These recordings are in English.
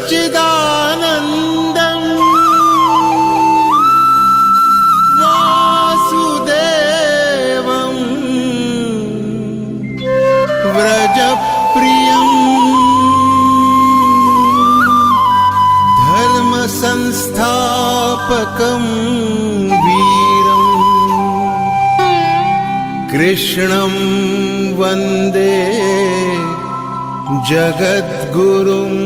सच्चिदानन्दं वासुदेवं व्रजप्रियं धर्मसंस्थापकं वीरं कृष्णं वन्दे जगद्गुरुम्।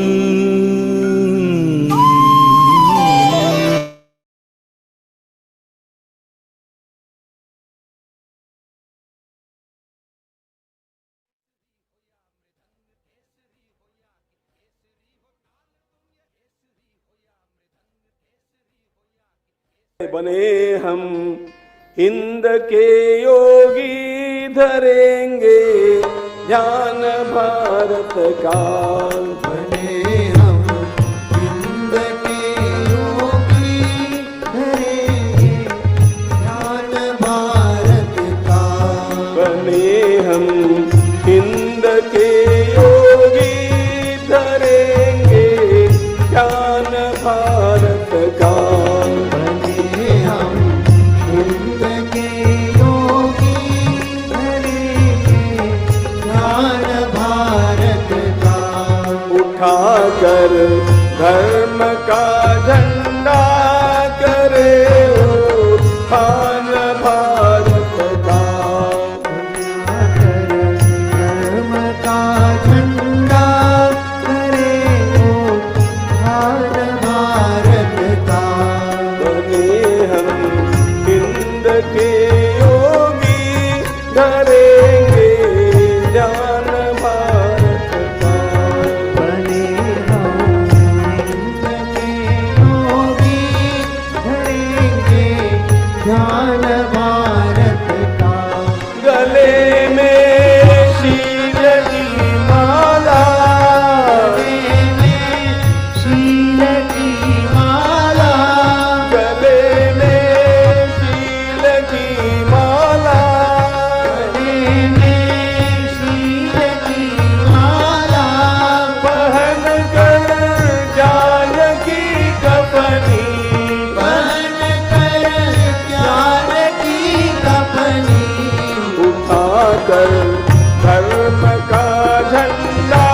बने हम हिंद के योगी, धरेंगे ज्ञान भारत का। बने हम हिंद के योगी, धरेंगे ज्ञान भारत का। बने हम हिंद के योगी, धरेंगे ज्ञान भारत का। कर धर्म का झंडा करे उत्थान भारत का। धर्म का झंडा करे उत्थान भारत का। बने हम हिंद के योगी, धरेंगे ज्ञान भारत का। ज्ञान भारत का। गले में शील की माला, गले में शील की माला, गले में शील की माला, गले में शील की माला, पहन कर ज्ञान की कफनी, उठाकर धर्म का झंडा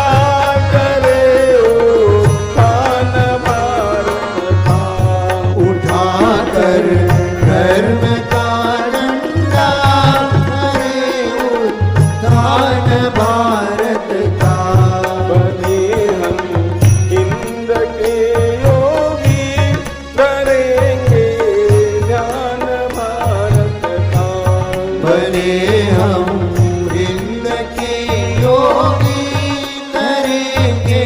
करे उत्थान भारत का। उठाकर धर्म का झंडा करे उत्थान भारत का। बने हम हिंद के योगी, धरेंगे ज्ञान भारत का। बने हम हिंद के योगी, करेंगे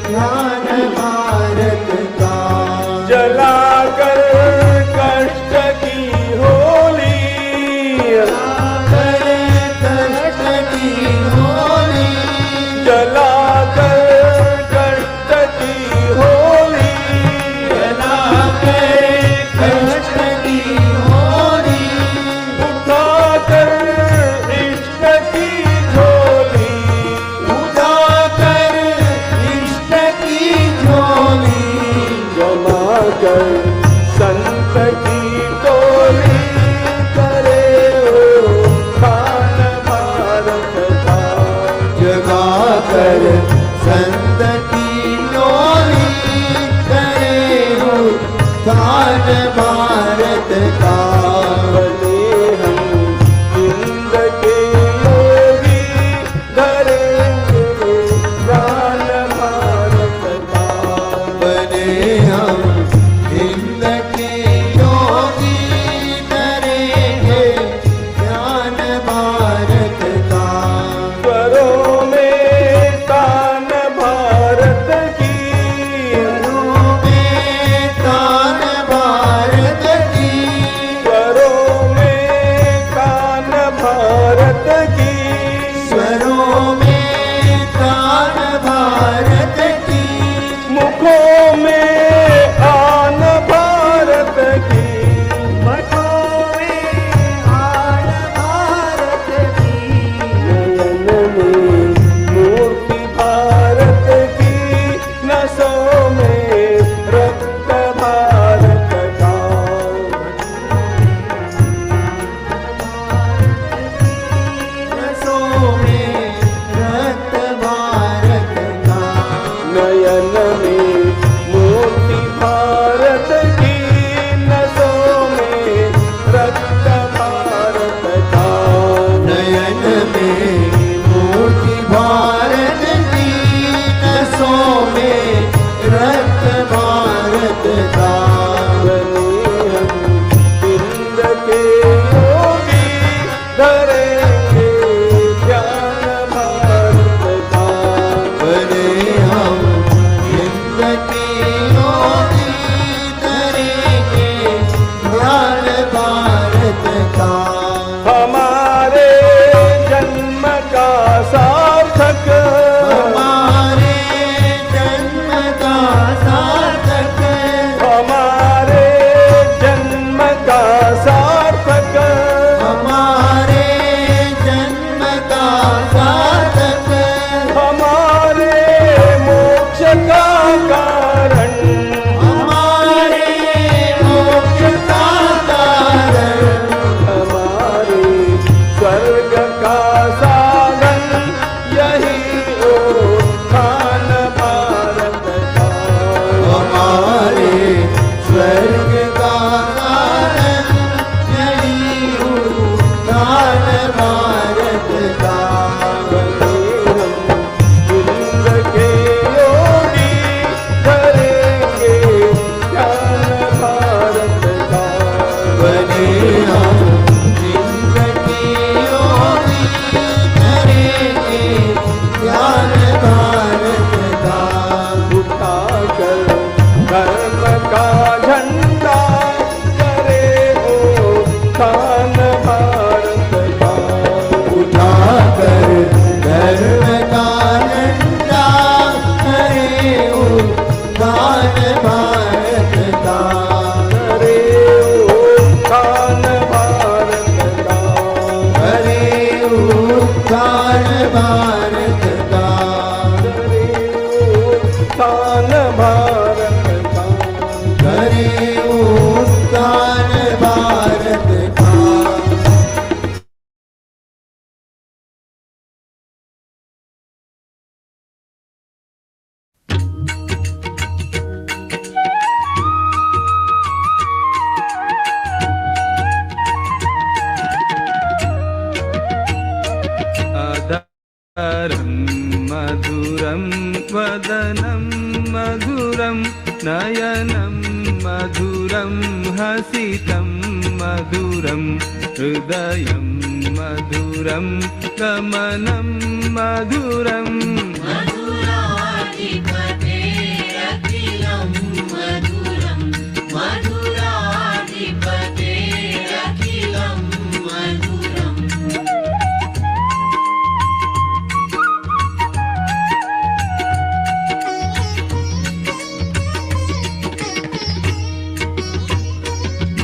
ज्ञान भारत का। जलाकर कष्ट की होली, जलाकर कष्ट की होली, जलाकर कष्ट की होली, जलाकर कष्ट की होली, उठाकर इष्ट की झोली, उठाकर इष्ट की झोली, जमाकर संत की टोली करे उत्थान भारत का। जगाकर संत की टोली करे उत्थान भारत का। बने हम हिंद के योगी, धरेंगे ज्ञान भारत का। बने हम हिंद के योगी, करेंगे ज्ञान भारत का। स्वरों में तान भारत की, स्वरों में तान भारत मूर्ति भारत की नसों में रक्त भारत का। इंद्र के योगी धरेंगे ज्ञान भारत का। बने हम इंद्र के योगी धरेंगे ज्ञान भारत का। हमारे जन्म का सार्थक, हमारे जन्म का सार्थक, हमारे जन्म का सार्थक, हमारे जन्म का सार्थक, हमारे मोक्ष का कारण, हमारे मोक्ष का कारण, हमारे स्वर्ग का साधन, यही उत्थान भारत का। हमारे स्वर्ग का कारण, यही उत्थान भारत का। इंद्र के योगी धरेंगे ज्ञान भारत का। बने हम इंद्र के योगी धरेंगे ज्ञान भारत का। उठाकर धर्म का झंडा करे उत्थान भारत का। उठाकर धर्म का झंडा करे उत्थान भारत का। करे उत्थान भारत का। करे उत्थान भारत का। करे उत्थान भारत का। करे उत्थान भारत का। अधरं मधुरं वदनं मधुरं नयनं मधुरं हसितं मधुरं हृदयं मधुरं गमनं मधुरम्। मधुराधिपतेरखिलं मधुरं मधुराधिपतेरखिलं मधुरम्।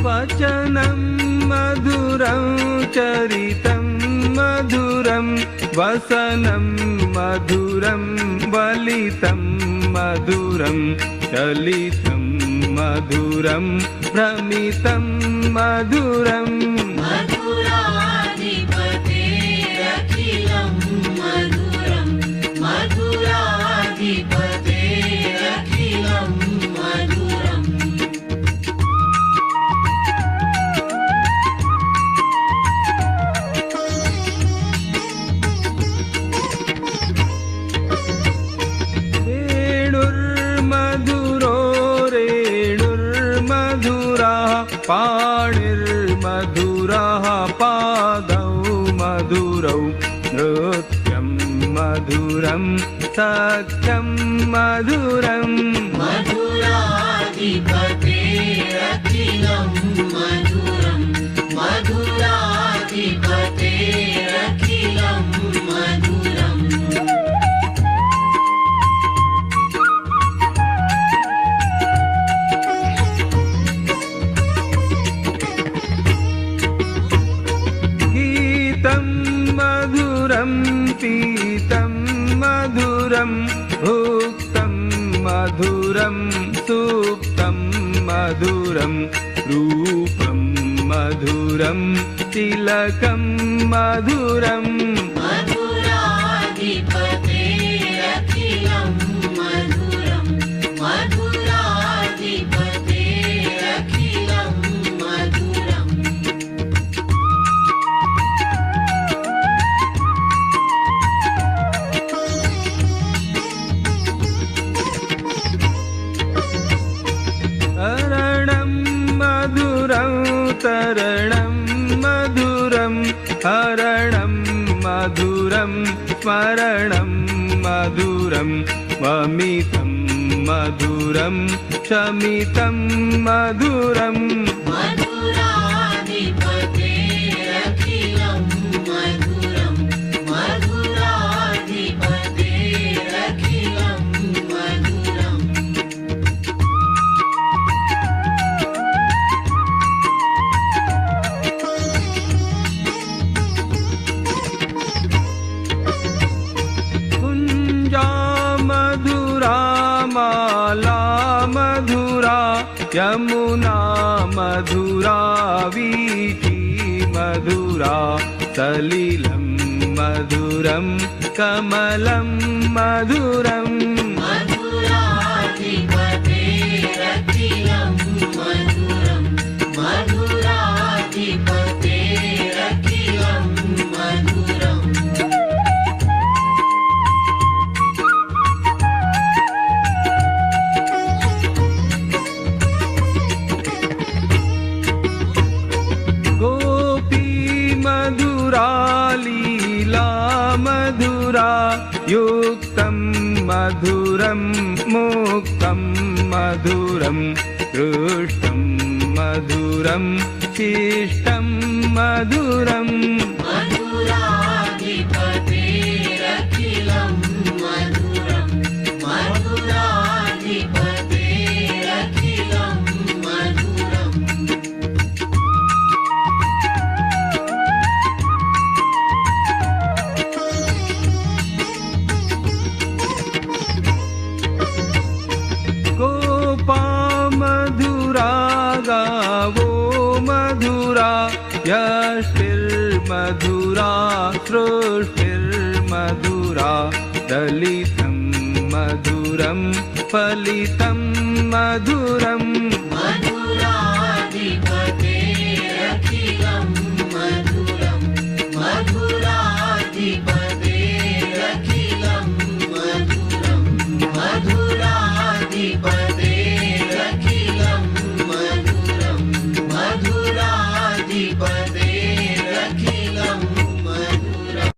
वचनं मधुरं चरितं मधुरं वसनं मधुरं वलितं मधुरं चलितं मधुरं भ्रमितं मधुरम्। मधुराधिपतेरखिलं मधुरं मधुराधिपतेरखिलं मधुरम्। रेणुर्मधुरो रेणुर्मधुरः पाणिर्मधुरः पादौ मधुरौ नृत्यं मधुरं सख्यं मधुरम्। मधुराधिपतेरखिलं मधुरं मधुराधिपतेरखिलं मधुरम्। गीतं मधुरं पीतं मधुरं भुक्तं मधुरं सुप्तं मधुरं रूपं मधुरं तिलकं मधुरम्। मधुराधिपतेरखिलं मधुरं मधुराधिपतेरखिलं मधुरम्। स्मरणं मधुरं वमितं मधुरं शमितं मधुरम् मधुराधिपतेरखिलं मधुरं मधुराधिपतेरखिलं मधुरम् कुञ्जा मधुरा माला मधुरा यमुना मधुरा वीथी मधुरा सलिलं मधुरं कमलं मधुरम् मधुराधिपतेरखिलं मधुरं मधुराधिपतेरखिलं मधुरम् गोपी मधुरा लीला मधुरा युक्तं मधुरं मुक्तं मधुरं दृष्टं मधुरं शिष्टं मधुरम् मधुराधिपतेरखिलं मधुरं मधुराधिपतेरखिलं मधुरम् गोपा मधुरा गावो मधुरा यष्टिर्मधुरा सृष्टिर्मधुरा दलितं मधुरं फलितं मधुरम् मधुराधिपतेरखिलं मधुरं मधुराधिपतेरखिलं मधुरं मधुराधिपतेरखिलं मधुरं मधुराधिपतेरखिलं मधुरम्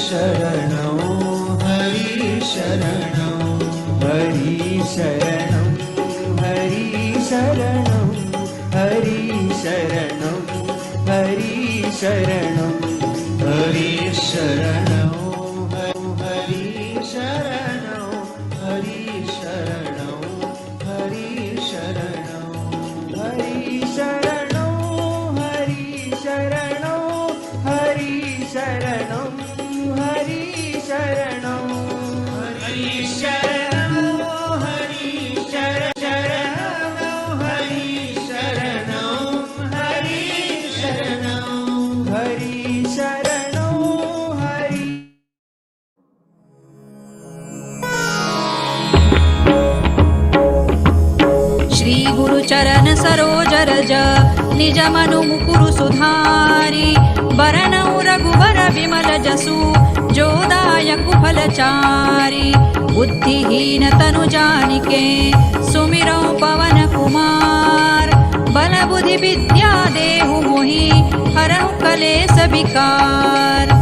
शरणं हरि शरणं हरि शरणं हरि शरणं हरि शरणं हरि शरणं हरि शरणं हरि शरणं हरि शरणं हरि शरणं हरि शरणं हरि शरणं हरि शरणं हरि शरणं हरि शरणं हरि शरणं हरि शरणं हरि शरणं हरि शरणं हरि श्री गुरु चरण सरोज रज निज मनु मुकुरु सुधारी बरनौ रघुबर विमल जसु जो दायक फलचारी बुद्धिहीन तनु जानिके सुमिरौ पवन कुमार बल बुद्धि विद्या देहु मोहि हरहु कलेस विकार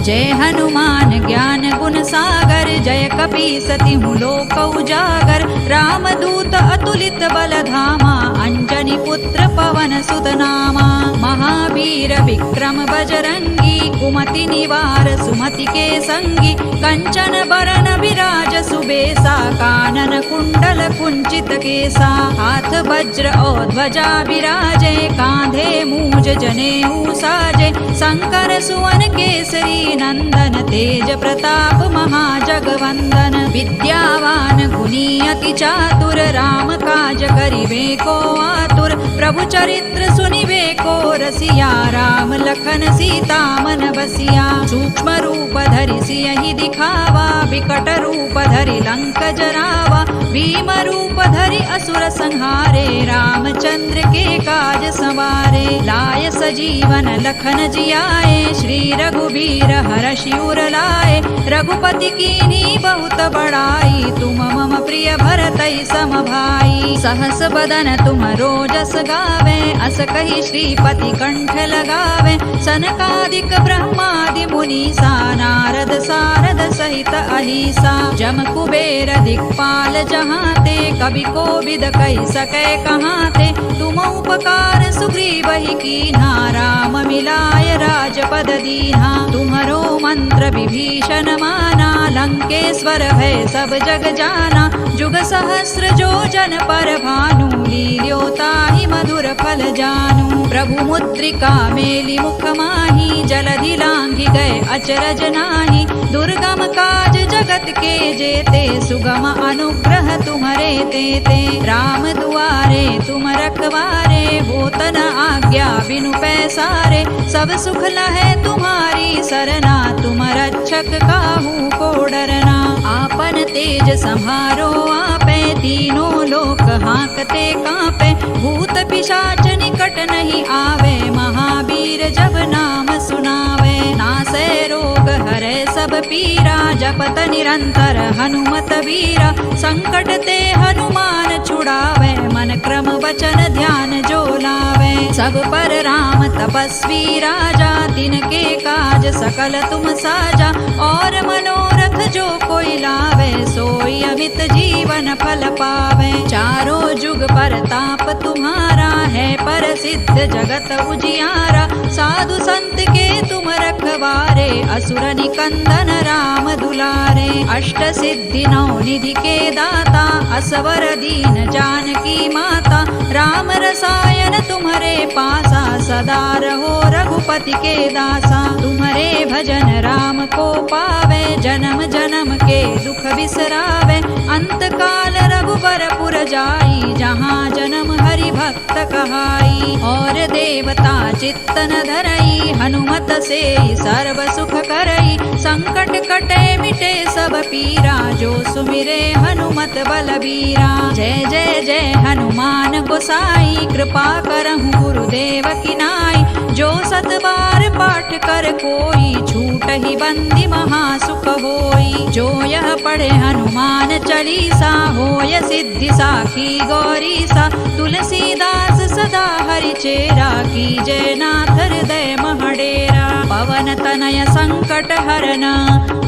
जय हनुमान ज्ञान गुण सागर जय कपीसति लोक उजागर रामदूत अतुलित बल धामा अंजनी पुत्र पवन सुत नामा महावीर विक्रम बजरंगी कुमति निवार सुमति के संगी कंचन बरन विराज सुबेसा कानन कुंडल कुंचित केसा हाथ वज्र और ध्वजा विराजे कांधे मूज जनेऊ साजे शंकर सुवन केसरी नंदन तेज प्रताप महाजगवंदन विद्यावान गुणी अति चातुर राम काज करिबे को आतुर प्रभु चरित्र सुनिबे को रसिया राम लखन सीता मन बसिया सूक्ष्म रूप धरि सियहि दिखावा विकट रूप धरि लंक जरावा भीम रूप धरि असुर संहारे रामचंद्र के काज संवारे लाय सजीवन लखन जियाए श्री रघुबीर हरषि उर लाए रघुपति कीन्ही बहुत बड़ाई तुम मम प्रिय भरतहि सम भाई सहस बदन तुम रोजस गावे अस कहि श्रीपति कंठ लगावे सनकादिक ब्रह्मादि मुनीसा नारद सारद सहित अहिसा जम कुबेर दिक्पाल जहाते कवि कोविद कहि सकै कहाते तुम उपकार सुग्रीवहि कीन्हा राम मिलाय राजपद दीन्हा तुम्हरो मंत्र विभीषण माना लंकेश्वर भय सब जग जाना जुग सहस्र जो जन पर भानु लील्यो ताहि मधुर फल जानू प्रभु मुद्रिका मेलि मुख माहि जलधि लांघि गए अचरज नाही दुर्गम काज जगत के जेते सुगम अनुग्रह तुम्हरे तेते राम दुआरे तुम रखवारे होत न आज्ञा बिनु पैसारे सब सुख लहै तुम्हारी सरना तुम रक्षक काहू को डरना आपन तेज सम्हारो आपे तीनों लोक हांकते कांपे भूत पिशाच निकट नहीं आवे महावीर जब नाम सुनावे नासै रोग हरै सब पीरा जपत निरंतर हनुमत वीरा संकट ते हनुमान छुड़ावे मन क्रम वचन ध्यान जो लावे सब पर राम तपस्वी राजा तिनके काज सकल तुम साजा और मनोरथ जो कोई लावे सोई अमित जीवन फल पावे चारों जुग परताप तुम्हारा है प्रसिद्ध जगत उजियारा साधु संत के तुम रखवारे असुर निकंदन राम दुलारे अष्ट सिद्धि नौ निधि के दाता असवर दीन जानकी माता राम रसायन तुम्हारे पासा सदा रहो रघुपति के दासा तुम्हारे भजन राम को पावे जन्म जन्म के दुख बिसरावे अंत काल रघुबर पुर जाई जहाँ जन्म हरि भक्त कहाई और देवता चित्तन धरई हनुमत से सर्व सुख करई संकट कटे मिटे सब पीरा जो सुमिरे हनुमत बलबीरा जय जय जय हनुमान गोसाई कृपा करहु गुरुदेव की नाई जो सत बार पाठ कर कोई छूट ही बंदी महासुख होई जो यह पढ़े पढ़े हनुमान चालीसा, होय सिद्धि साखी गौरीसा। तुलसीदास सदा हरिचेरा, कीजय नाथ हृदय महडेरा। पवन तनय संकट हरन,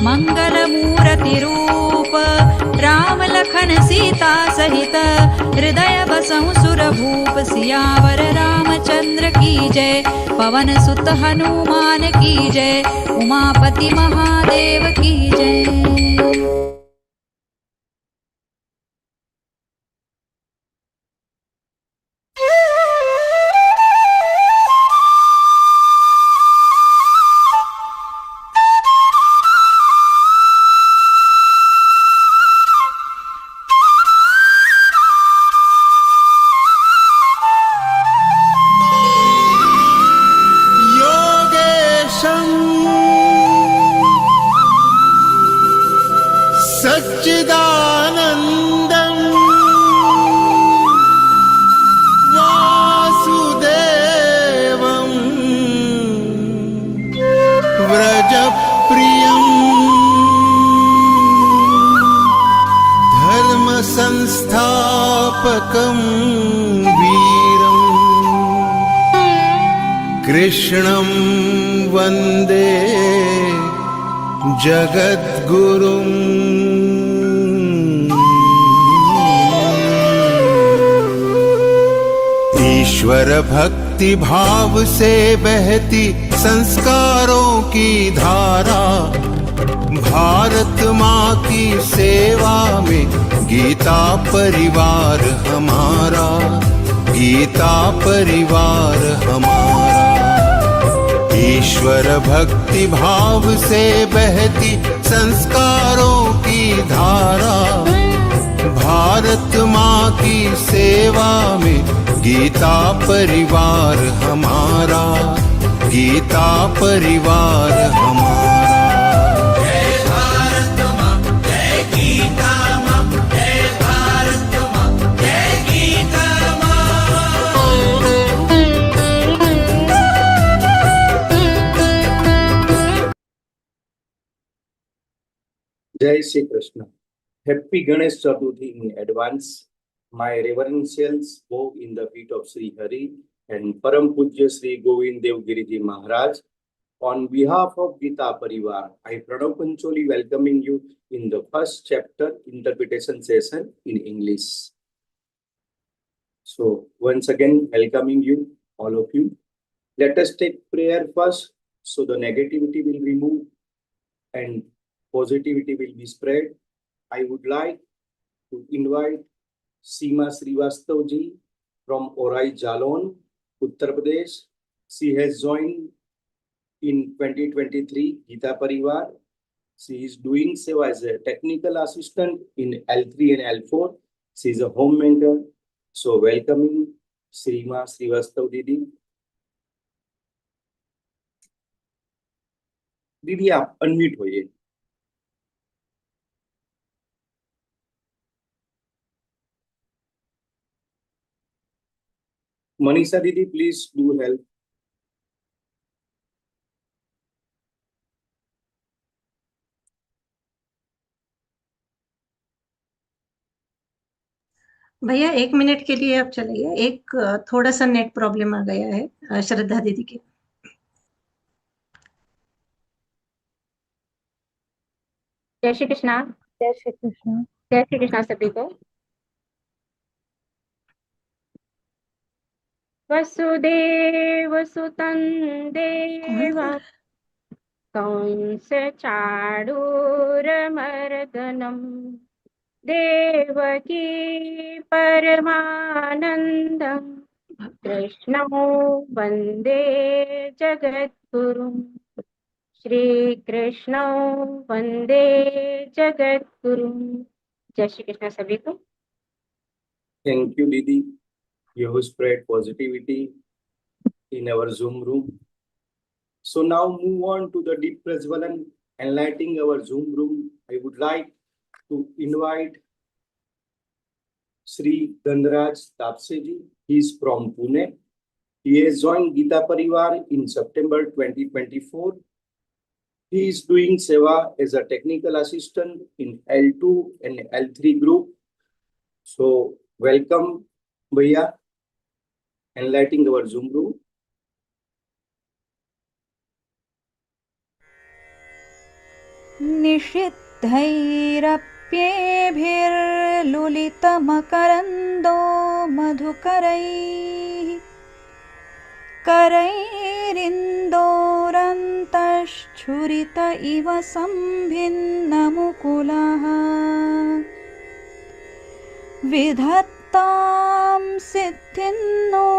मंगल मूर्ति रूप। राम लखन सीता सहित, हृदय बसहु सुरभूप। सियावर रामचंद्र की जय, पवन सुत हनुमान की जय। उमापति महादेव की जय। योगेशं सच्चिदानन्दं वासुदेवं व्रजप्रियं धर्मसंस्थापकं वीरम् कृष्णं वन्दे जगद्गुरुम्। ईश्वर भक्ति भाव से बहती संस्कारों की धारा, भारत माँ की सेवा में गीता परिवार हमारा, गीता परिवार हमारा। ईश्वर भक्ति भाव से बहती संस्कारों की धारा, भारत माँ की सेवा में गीता परिवार हमारा, गीता परिवार हमारा। Jai Shri Krishna. Happy Ganesh Chaturthi in advance. My reverentials bow in the feet of Sri Hari and Param Pujya Sri Govind Dev Giriji Maharaj. On behalf of Geeta Pariwar, I Pranav Pancholi welcoming you in the first chapter interpretation session in English. So once again welcoming you, all of you. Let us take prayer first, so the negativity will remove and positivity will be spread. I would like to invite Seema Srivastava ji from Orai Jalon, Uttar Pradesh. She has joined in 2023 Geeta Pariwar. She is doing seva as a technical assistant in L3 and L4. She is a home mentor. So welcoming Seema Srivastava Didi. दीदी आप unmute होइए। Manisha Didi, please do help. भैया 1 minute के लिए आप चलिए, एक थोड़ा सा नेट प्रॉब्लम आ गया है श्रद्धा दीदी के। जय श्री कृष्णा। जय श्री कृष्णा। जय श्री कृष्णा सभी को। वसुदेव सुतं देवं कंस चाणूरमर्दनम् देवकी परमानन्दं कृष्णं वन्दे जगद्गुरुम्। श्री कृष्ण वंदे जगद्गुरु। जय श्री कृष्ण सभी को। Thank you, Didi. You have spread positivity in our Zoom room. So now move on to the deep Prajvalan, enlightening our Zoom room. I would like to invite Sri Dhanraj Tapseji. He is from Pune. He has joined Geeta Pariwar in September 2024. He is doing seva as a technical assistant in L2 and L3 group. So welcome, Bhaiya, enlightening our Zoom room. निषिद्धैरप्येभिर्लुलितमकरन्दो मधुकरैः करैरिन्दोरन्तश्छुरित इव सम्भिन्नमुकुलः विधत्तां सिद्धिन्नो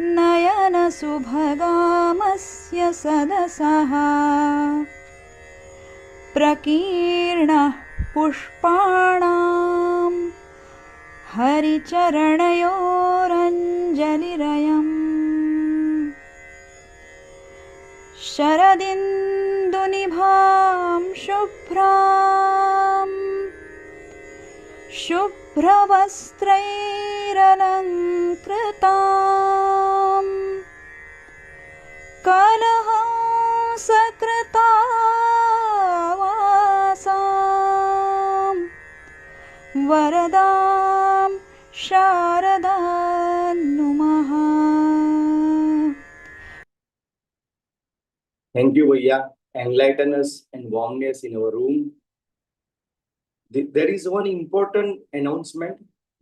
नयनसुभगामस्य सदसः प्रकीर्णः पुष्पाणां हरिचरणयोरञ्जलिरयम् शरदिन्दुनिभां शुभ्रां शुभ्रवस्त्रैरलङ्कृतां कलहंसकृतावासां वरदां शारदां नुमः. Thank you, Bhaiya. Enlighten us and warmness in our room. There is one important announcement.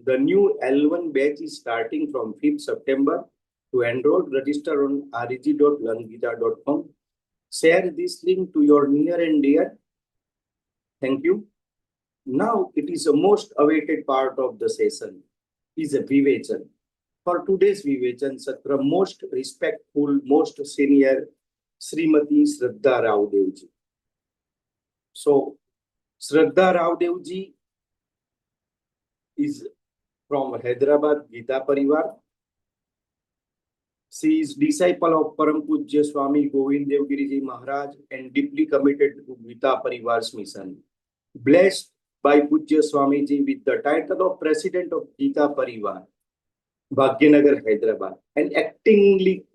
The new L1 batch is starting from 5th September. To enroll, register on reg.learngeeta.com. Share this link to your near and dear. Thank you. Now it is the most awaited part of the session, is a Vivechan. For today's Vivechan, Satra, most respectful, most senior, Srimati Shraddha Raodeo ji. So, Shraddha Raodeo ji is from Hyderabad Geeta Pariwar. She is disciple of Param Pujya Swami Govind Devgiri ji Maharaj and deeply committed to Geeta Parivar's mission. Blessed by Pujya Swami ji with the title of President of Geeta Parivar, Bhagyanagar, Hyderabad, and actively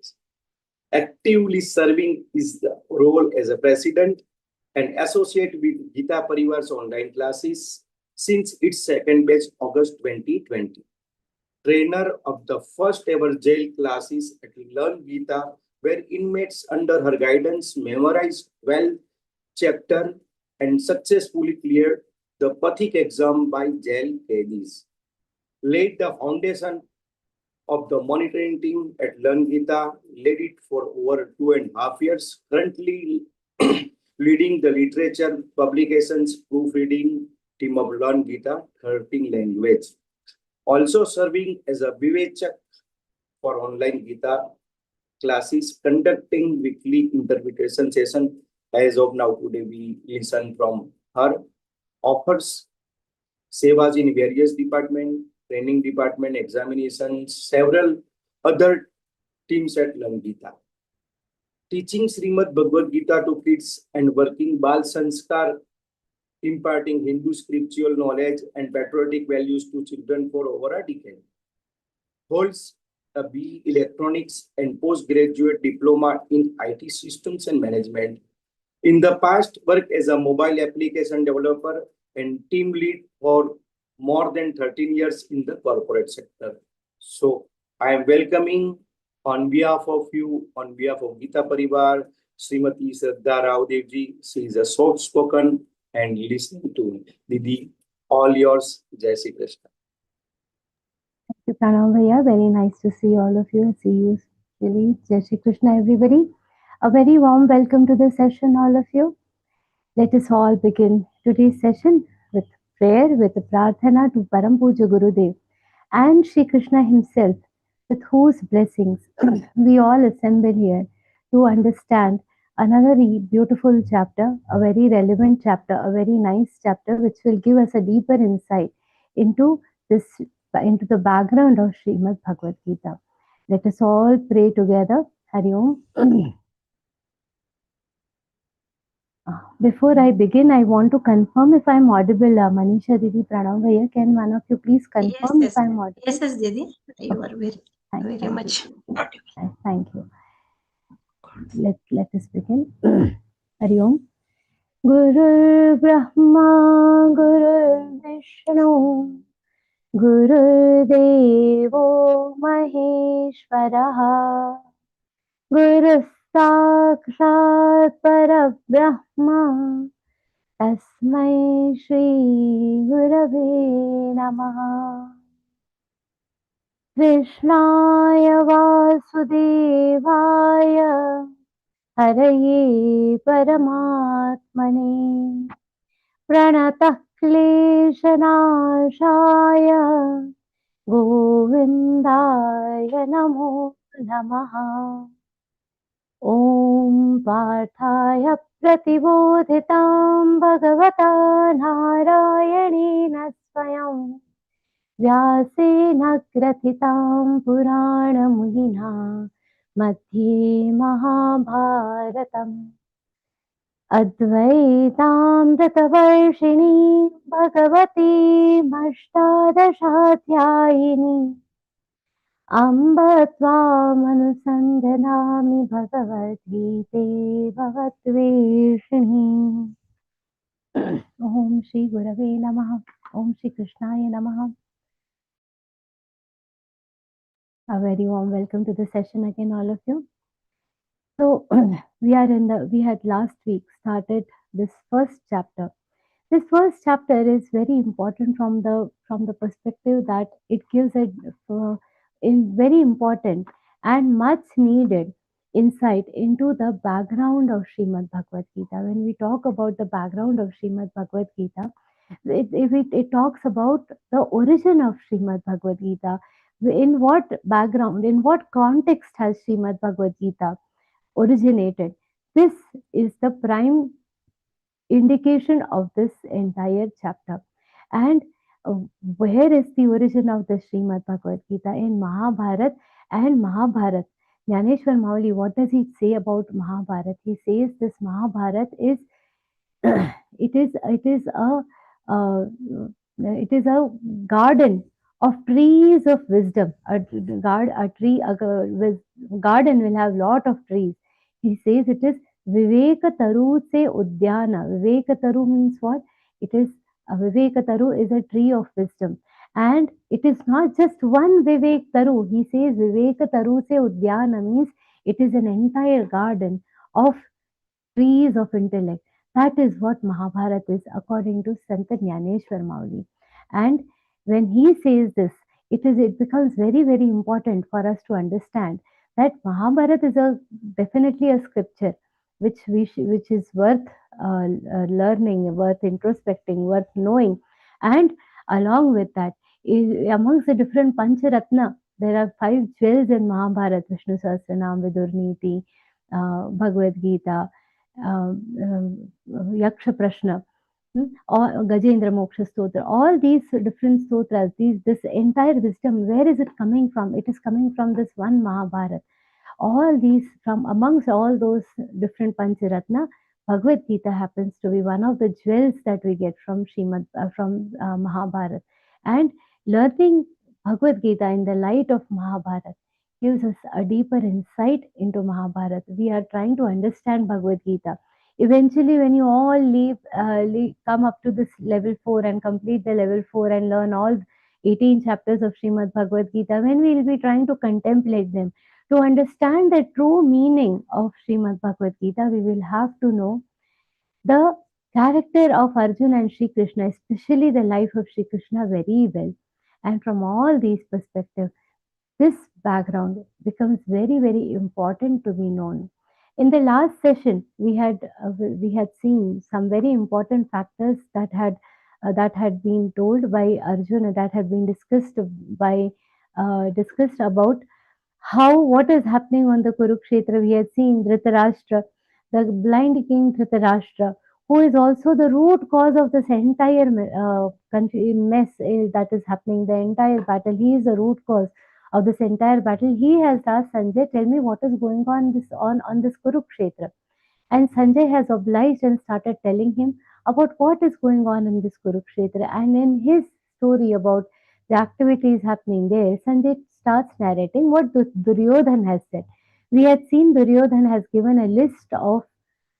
serving is the role as a president and associate with Geeta Parivar's online classes since its second batch, August 2020. Trainer of the first ever jail classes at Learngeeta, where inmates under her guidance memorized 12 chapters and successfully cleared the Pathik exam by jail caddies. Laid the foundation of the monitoring team at Learngeeta, led it for over 2.5 years, currently leading the literature publications proofreading team of Learngeeta, 13 language. Also serving as a Vivechak for online Geeta classes, conducting weekly interpretation session. As of now, today we listen from her. Offers sevas in various departments, training department, examinations, several other teams at Learngeeta. Teaching Śrīmad-Bhagavadgītā to kids and working Bal Sanskar, imparting Hindu scriptural knowledge and patriotic values to children for over a decade. Holds a BE Electronics and postgraduate diploma in IT systems and management. In the past, worked as a mobile application developer and team lead for more than 13 years in the corporate sector. So I am welcoming on behalf of you, on behalf of Geeta Parivar, Srimati Shraddha Raodeo ji. She is a soft-spoken and listening to me. Didi, all yours. Jai Shri Krishna. Thank you, Pranam Bhaiya. Very nice to see all of you. See you, really. Jai Shri Krishna, everybody. A very warm welcome to the session, all of you. Let us all begin today's session with prayer, with a prarthana to Param Puja Gurudev and Shri Krishna himself, with whose blessings we all assemble here to understand another beautiful chapter, a very relevant chapter, a very nice chapter, which will give us a deeper insight into the background of Śrīmad-Bhagavadgītā. Let us all pray together. Hari Om. Before I begin, I want to confirm if I am audible. Manisha Didi, Pranam Bhaiya, can one of you please confirm if I am audible? Yes, Didi. You are very much audible. Thank you. let us begin. Hari Om. Guru Brahma, Guru Vishnu, Guru Devo Maheshwaraha, Guru Sakshat Parabrahma, Tasmai Shri Gurave Namaha. Krishnaya Vasudevaya Haraye Paramatmane Pranatah Kleshanashaya Govindaya Namo Namaha. Om Parthaya Pratibodhitam Bhagavata Narayanena Swayam Vyasena Grathitam Puranamudina Madhye Mahabharatam Advaitamritavarshini Bhagavati Mashtadashatyayini Amba Tvamanusandhanami Bhagavadgīte Bhavatveshini. Om Shri Gurave Namaha. Om Shri Krishnaya Namaha. A very warm welcome to the session again, all of you. So we had last week started this first chapter. This first chapter is very important from the perspective that it gives a very important and much needed insight into the background of Śrīmad-Bhagavadgītā. When we talk about the background of Śrīmad-Bhagavadgītā, it talks about the origin of Śrīmad-Bhagavadgītā. In what background, in what context has Śrīmad-Bhagavadgītā originated? This is the prime indication of this entire chapter. And where is the origin of the Śrīmad-Bhagavadgītā? In Mahabharat and Mahabharat. Jnaneshwar Mauli, what does he say about Mahabharat? He says this Mahabharat is it is a garden of trees of wisdom. A garden will have lot of trees. He says it is Viveka Taru se Udyana. Viveka Taru means what? It is Viveka Taru is a tree of wisdom. And it is not just one Vivek Taru. He says Viveka Taru se Udyana means it is an entire garden of trees of intellect. That is what Mahabharata is according to Sant Jnaneshwar Mauli. And when he says this, it becomes very, very important for us to understand that Mahabharata is definitely a scripture which is worth learning, worth introspecting, worth knowing. And along with that, amongst the different Pancharatna, there are 5 jewels in Mahabharata: Vishnu Sahasranam, Vidurniti, Bhagavad Gita, Yaksha Prashna, or Gajendra Moksha Stotra. All these different stotras, this entire wisdom, where is it coming from? It is coming from this one Mahabharata. All these, from amongst all those different Pancharatna, Bhagavad Gita happens to be one of the jewels that we get from Mahabharata. And learning Bhagavad Gita in the light of Mahabharata gives us a deeper insight into Mahabharata. We are trying to understand Bhagavad Gita. Eventually, when you all come up to this level 4 and complete the level 4 and learn all 18 chapters of Śrīmad-Bhagavadgītā, when we will be trying to contemplate them, to understand the true meaning of Śrīmad-Bhagavadgītā, we will have to know the character of Arjuna and Shri Krishna, especially the life of Shri Krishna, very well. And from all these perspectives, this background becomes very, very important to be known. In the last session, we had seen some very important factors that had been told by Arjuna, that had been discussed about what is happening on the Kurukshetra. We had seen Dhritarashtra, the blind king Dhritarashtra, who is also the root cause of this entire mess that is happening, the entire battle. He is the root cause of this entire battle. He has asked Sanjay, tell me what is going on this Kurukshetra. And Sanjay has obliged and started telling him about what is going on in this Kurukshetra. And in his story about the activities happening there, Sanjay starts narrating what Duryodhan has said. We had seen Duryodhan has given a list of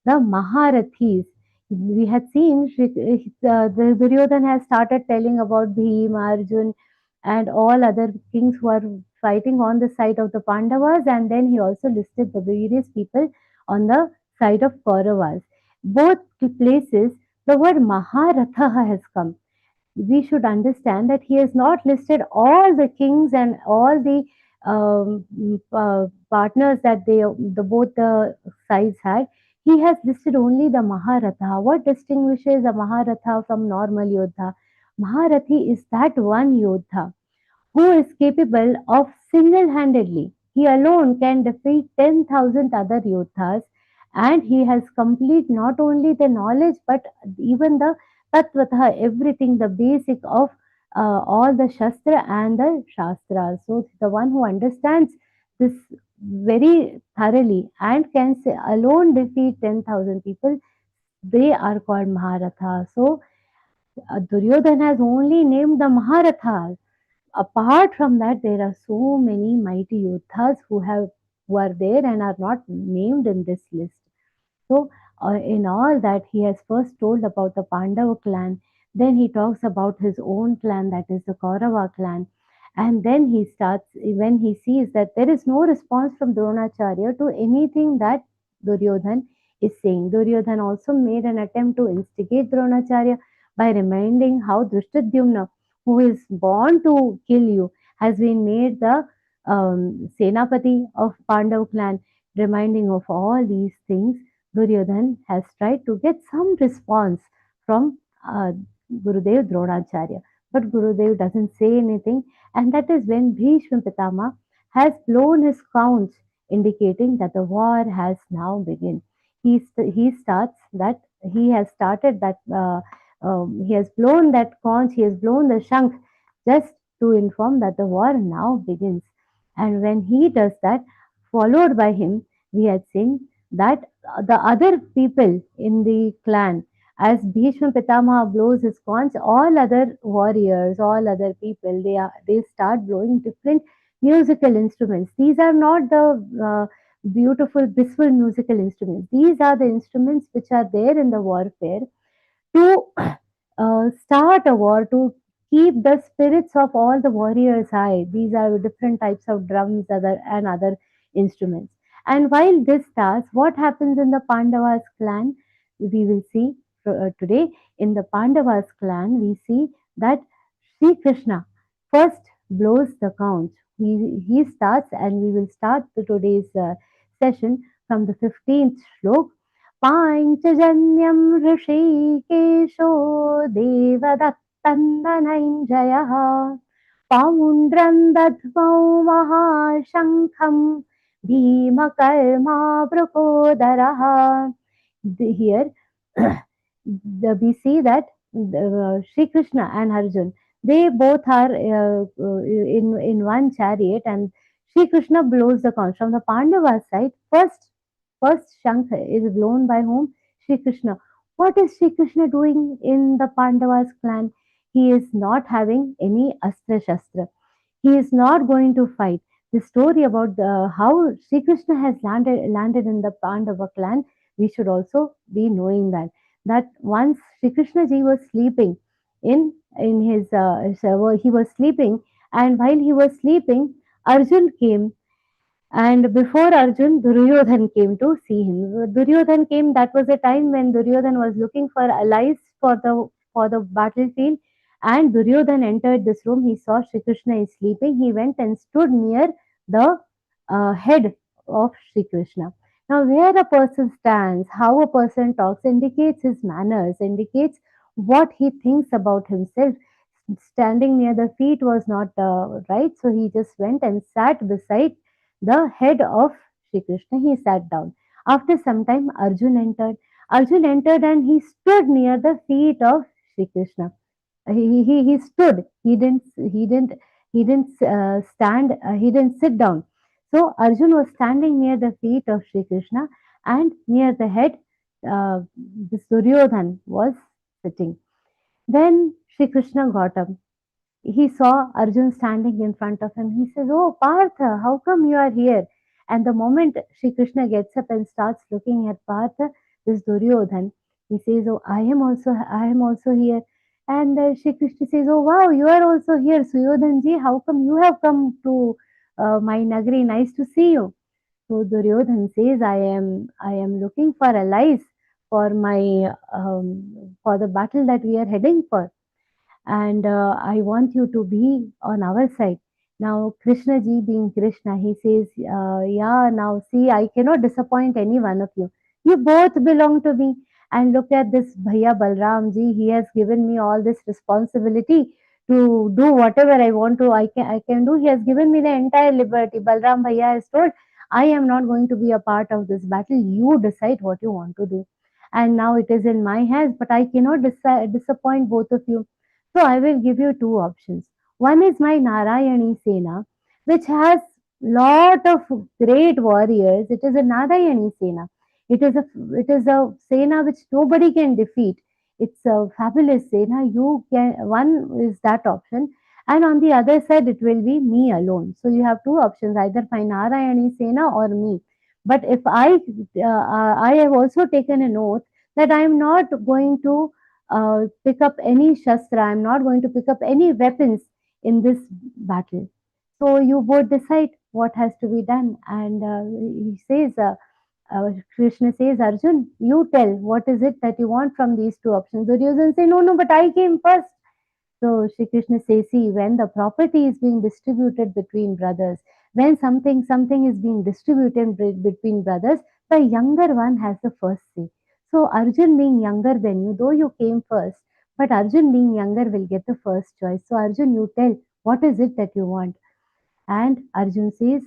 the Maharathis. We had seen the Duryodhan has started telling about Bhim, Arjun, and all other kings who are fighting on the side of the Pandavas, and then he also listed the various people on the side of Kauravas. Both places, the word Maharatha has come. We should understand that he has not listed all the kings and all the partners that both the sides had. He has listed only the Maharatha. What distinguishes a Maharatha from normal Yodha? Maharathi is that one Yodha who is capable of single-handedly. He alone can defeat 10,000 other Yodhas, and he has complete not only the knowledge but even the Tattvata, everything, the basic of all the Shastra and the Shastras. So, the one who understands this very thoroughly and can say, alone defeat 10,000 people, they are called Maharatha. So, Duryodhan has only named the Maharathas. Apart from that, there are so many mighty Yodhas who are there and are not named in this list. So, in all that, he has first told about the Pandava clan, then he talks about his own clan, that is the Kaurava clan, and then he starts, when he sees that there is no response from Dronacharya to anything that Duryodhan is saying. Duryodhan also made an attempt to instigate Dronacharya by reminding how Drishtadyumna, who is born to kill you, has been made the Senapati of Pandav clan, reminding of all these things. Duryodhan has tried to get some response from Gurudev Dronacharya. But Gurudev doesn't say anything, and that is when Bhishma Pitama has blown his conch, indicating that the war has now begun. He starts that he has started that he has blown that conch, he has blown the shankh just to inform that the war now begins. And when he does that, followed by him, we had seen that the other people in the clan, as Bhishma Pitamaha blows his conch, all other warriors, all other people, they start blowing different musical instruments. These are not the beautiful, blissful musical instruments. These are the instruments which are there in the warfare to start a war, to keep the spirits of all the warriors high. These are different types of drums and other instruments. And while this starts, what happens in the Pandavas clan? We will see today. In the Pandavas clan, we see that Sri Krishna first blows the conch. He starts, and we will start today's session from the 15th shlok. पाञ्चजन्यं ऋषिकेशो देवदत्तन्दनञ्जयः पौण्ड्रं दध्मौ महाशङ्खं भीमकर्मावृकोदरः. Here we see that Sri Krishna and Arjun, they both are in one chariot, and Sri Krishna blows the conch. From the Pandava side, first Shankh is blown by whom? Sri Krishna. What is Sri Krishna doing in the Pandavas clan? He is not having any Astra Shastra. He is not going to fight. The story about how Sri Krishna has landed in the Pandava clan, we should also be knowing that once Sri Krishna ji was sleeping in his he was sleeping, and while he was sleeping, Arjun came, and before Arjun, Duryodhan came to see him. Duryodhan came. That was a time when Duryodhan was looking for allies for the battlefield. And Duryodhan entered this room. He saw Shri Krishna is sleeping. He went and stood near the head of Shri Krishna. Now, where a person stands, how a person talks, indicates his manners, indicates what he thinks about himself. Standing near the feet was not right, so he just went and sat beside the head of Sri Krishna. He sat down. After some time, Arjun entered. Arjun entered and he stood near the feet of Sri Krishna. He stood. He didn't stand. He didn't sit down. So Arjun was standing near the feet of Sri Krishna, and near the head, this Duryodhan was sitting. Then Sri Krishna got up. He saw Arjun standing in front of him. He says, "Oh, Partha, how come you are here?" And the moment Shri Krishna gets up and starts looking at Partha, this Duryodhan, he says, "Oh, I am also here." And Shri Krishna says, "Oh wow, you are also here, Suyodhan ji. How come you have come to my Nagari? Nice to see you." So Duryodhan says, I am looking for allies for for the battle that we are heading for, and I want you to be on our side." Now, Krishna ji being Krishna, he says, "Yeah, now see, I cannot disappoint any one of you. You both belong to me. And look at this Bhaiya Balram ji, he has given me all this responsibility to do whatever I want to, I can do. He has given me the entire liberty. Balram Bhaiya has told, I am not going to be a part of this battle. You decide what you want to do. And now it is in my hands, but I cannot disappoint both of you. So I will give you two options. One is my Narayani Sena, which has lot of great warriors. It is a Narayani Sena. It is a Sena which nobody can defeat. It's a fabulous Sena. You can one is that option, and on the other side it will be me alone. So you have two options: either my Narayani Sena or me. But if I have also taken an oath that I am not going to pick up any shastra. I'm not going to pick up any weapons in this battle. So you both decide what has to be done. And he says, Krishna says, Arjun, you tell what is it that you want from these two options. Duryodhana say, no, no, but I came first. So Shri Krishna says, see, when the property is being distributed between brothers, when something is being distributed between brothers, the younger one has the first say. So Arjun being younger than you, though you came first, but Arjun being younger will get the first choice. So Arjun, you tell, what is it that you want? And Arjun says,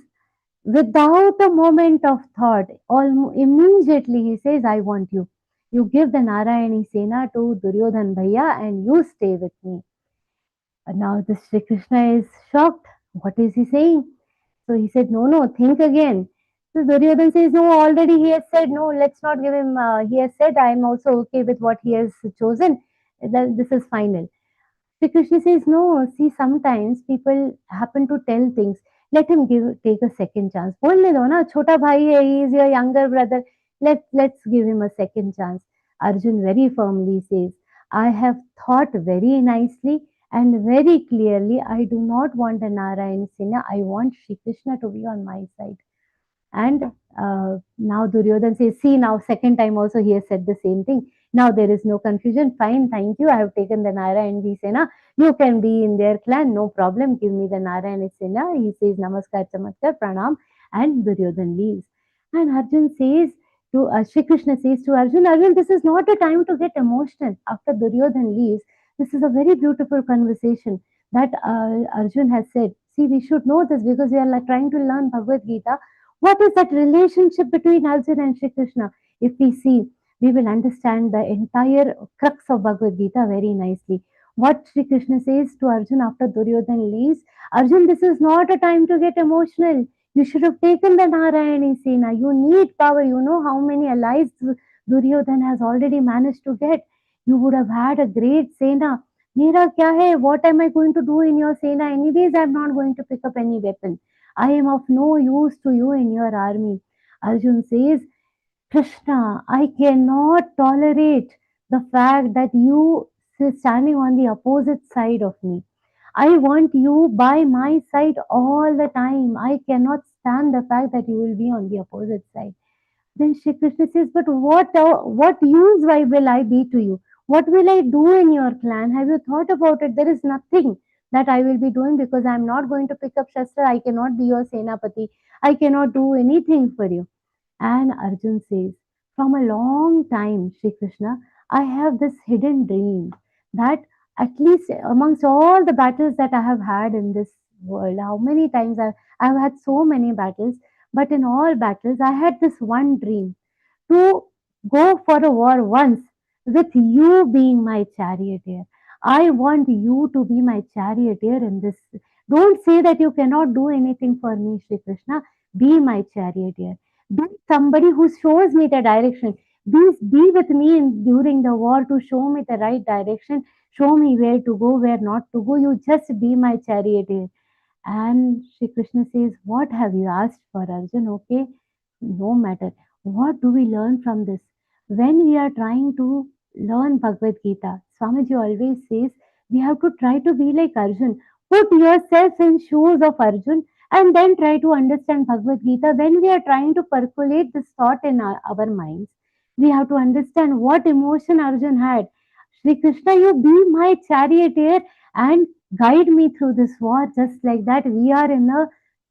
without a moment of thought, immediately he says, I want you. You give the Narayani Sena to Duryodhan Bhaiya and you stay with me. And now this Sri Krishna is shocked. What is he saying? So he said, no, no, think again. So Duryodhan says, no, already he has said, no, let's not give him, he has said, I am also okay with what he has chosen. This is final. Sri Krishna says, no, see, sometimes people happen to tell things. Let him take a second chance. Bolne do na, chota bhai hai, he is your younger brother. Let's give him a second chance. Arjun very firmly says, I have thought very nicely and very clearly. I do not want a Narayan Sena. I want Shri Krishna to be on my side. And now Duryodhan says, see, now second time also he has said the same thing. Now there is no confusion. Fine, thank you. I have taken the Narayana Sena. You can be in their clan. No problem. Give me the Narayana Sena. He says, Namaskar, Chamatkar, Pranam. And Duryodhan leaves. And Arjun says to, Shri Krishna says to Arjun, Arjun, this is not a time to get emotional. After Duryodhan leaves, this is a very beautiful conversation that Arjun has said. See, we should know this because we are like trying to learn Bhagavad Gita. What is that relationship between Arjuna and Shri Krishna? If we see, we will understand the entire crux of Bhagavad Gita very nicely. What Shri Krishna says to Arjuna after Duryodhan leaves, Arjun, this is not a time to get emotional. You should have taken the Narayani Sena. You need power. You know how many allies Duryodhan has already managed to get. You would have had a great Sena. Mera kya hai? What am I going to do in your Sena? Anyways, I am not going to pick up any weapon. I am of no use to you in your army. Arjun says, Krishna, I cannot tolerate the fact that you are standing on the opposite side of me. I want you by my side all the time. I cannot stand the fact that you will be on the opposite side. Then Shri Krishna says, but what use will I be to you? What will I do in your clan? Have you thought about it? There is nothing that I will be doing because I am not going to pick up Shastra. I cannot be your Senapati. I cannot do anything for you. And Arjun says, from a long time, Shri Krishna, I have this hidden dream that at least amongst all the battles that I have had in this world, how many times I've had so many battles, but in all battles, I had this one dream to go for a war once with you being my charioteer. I want you to be my charioteer in this. Don't say that you cannot do anything for me, Shri Krishna. Be my charioteer. Be somebody who shows me the direction. Be with me during the war to show me the right direction. Show me where to go, where not to go. You just be my charioteer. And Shri Krishna says, what have you asked for, Arjun? Okay, no matter. What do we learn from this? When we are trying to learn Bhagavad Gita, Swamiji always says, we have to try to be like Arjun. Put yourself in shoes of Arjun and then try to understand Bhagavad Gita. When we are trying to percolate this thought in our minds, we have to understand what emotion Arjun had. Shri Krishna, you be my charioteer and guide me through this war. Just like that, we are in a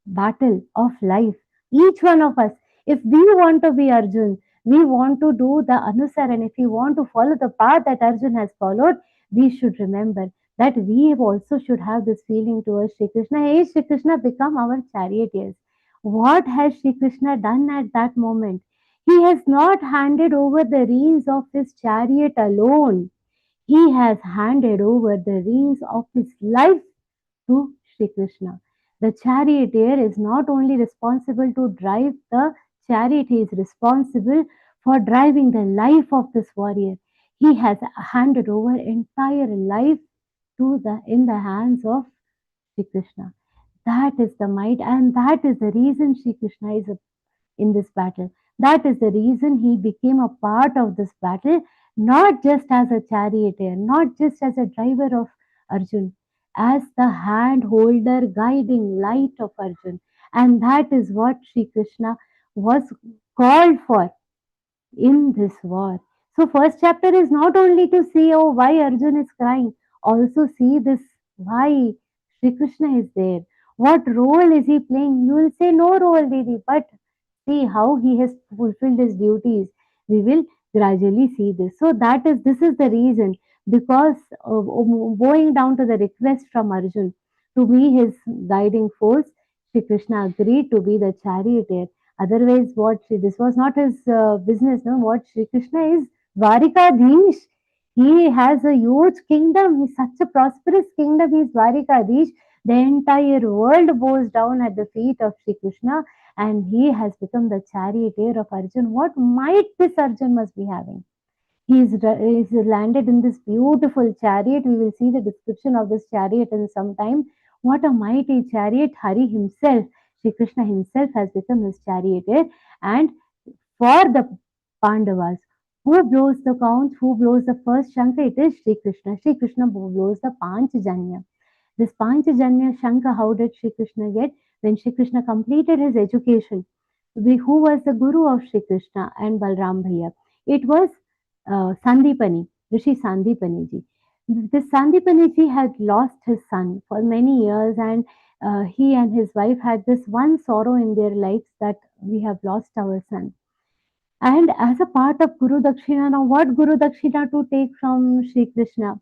battle of life. Each one of us, if we want to be Arjun, we want to do the Anusar, and if we want to follow the path that Arjun has followed, we should remember that we also should have this feeling towards Shri Krishna. Hey, Shri Krishna, become our charioteers. What has Shri Krishna done at that moment? He has not handed over the reins of his chariot alone. He has handed over the reins of his life to Shri Krishna. The charioteer is not only responsible to drive the chariot, he is responsible for driving the life of this warrior. He has handed over entire life to the in the hands of Shri Krishna. That is the might, and that is the reason Shri Krishna is in this battle. That is the reason he became a part of this battle, not just as a charioteer, not just as a driver of Arjun, as the hand holder, guiding light of Arjun. And that is what Sri Krishna was called for in this war. So first chapter is not only to see, oh, why Arjun is crying, also see this, why Sri Krishna is there. What role is he playing? You will say no role, Didi, but see how he has fulfilled his duties. We will gradually see this. So this is the reason, because going down to the request from Arjun to be his guiding force, Sri Krishna agreed to be the charioteer. Otherwise, this was not his business. No, what Sri Krishna is Dwarikadhish. He has a huge kingdom. He's such a prosperous kingdom. He's Dwarikadhish. The entire world bows down at the feet of Sri Krishna, and he has become the charioteer of Arjun. What might this Arjun must be having? He is landed in this beautiful chariot. We will see the description of this chariot in some time. What a mighty chariot! Hari himself, Shri Krishna himself, has become his charioteer. And for the Pandavas, who blows the conch, who blows the first shankha? It is Shri Krishna. Shri Krishna blows the Panchajanya. This Panchajanya Shankha, how did Shri Krishna get? When Shri Krishna completed his education, who was the guru of Shri Krishna and Balram Bhaiya? It was Sandipani, Rishi Sandipani ji. This Sandipani ji had lost his son for many years, and he and his wife had this one sorrow in their lives, that we have lost our son. And as a part of Guru Dakshina, now what Guru Dakshina to take from Shri Krishna?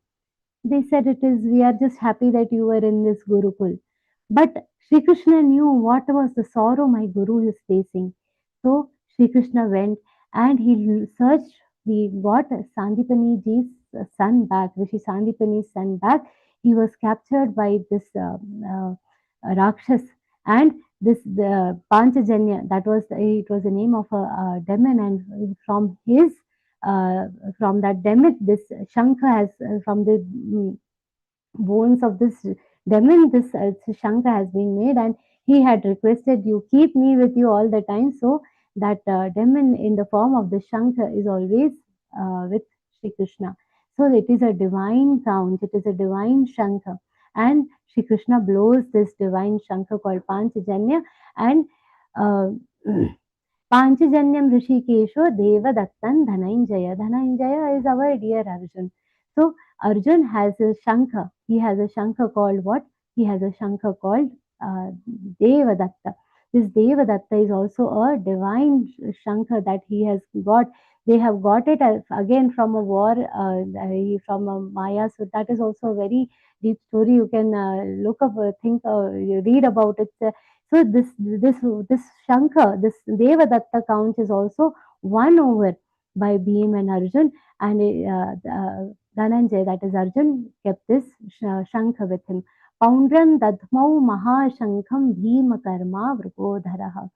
They said, we are just happy that you were in this Gurukul. But Shri Krishna knew what was the sorrow my Guru is facing. So Shri Krishna went and he searched. He got Sandipani ji's son back, Rishi Sandipani's son back. He was captured by this Rakshas, and this the Panchajanya, it was the name of a demon, and from that demon, this Shankha has, from the bones of this demon, this Shankha has been made, and he had requested, you keep me with you all the time. So that demon in the form of the Shankha is always with Shri Krishna. So it is a divine conch, it is a divine Shankha, and Shri Krishna blows this divine Shankha called Panchajanya, and Panchajanyam Rishikesho Devadattan Dhananjaya. Dhananjaya is our dear Arjun. So Arjun has a Shankha. He has a Shankha called what? He has a Shankha called Devadatta. This Devadatta is also a divine Shankha that he has got. They have got it again from a war, from a Maya. So that is also a very deep story. You can look up, read about it. So this Shankha, this Devadatta conch is also won over by Bhim and Arjun, and Dhananjay, that is Arjun, kept this Shankha with him. Poundran Dadmau Mahashankham Bhima Karma Vrkodharaha.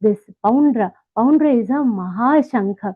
This Poundra is a Mahashankha.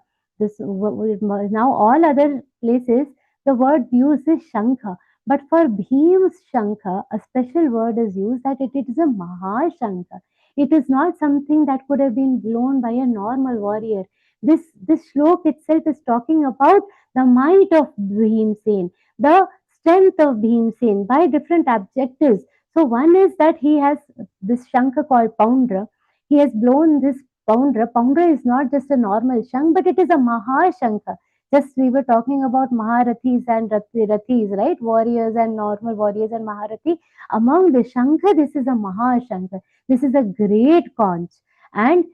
Now all other places the word used is Shankha, But for Bhim's Shankha, a special word is used that it is a Mahashankha. It is not something that could have been blown by a normal warrior. This shlok itself is talking about the might of Bhimsen, the strength of Bhimsen by different adjectives. So one is that he has this Shankha called Poundra. He has blown this Poundra. Poundra is not just a normal Shank, but it is a Mahashankha. Just we were talking about Maharathis and Rathis, right? Warriors and normal warriors and Maharathi. Among the Shankha, this is a Mahashankha. This is a great conch. And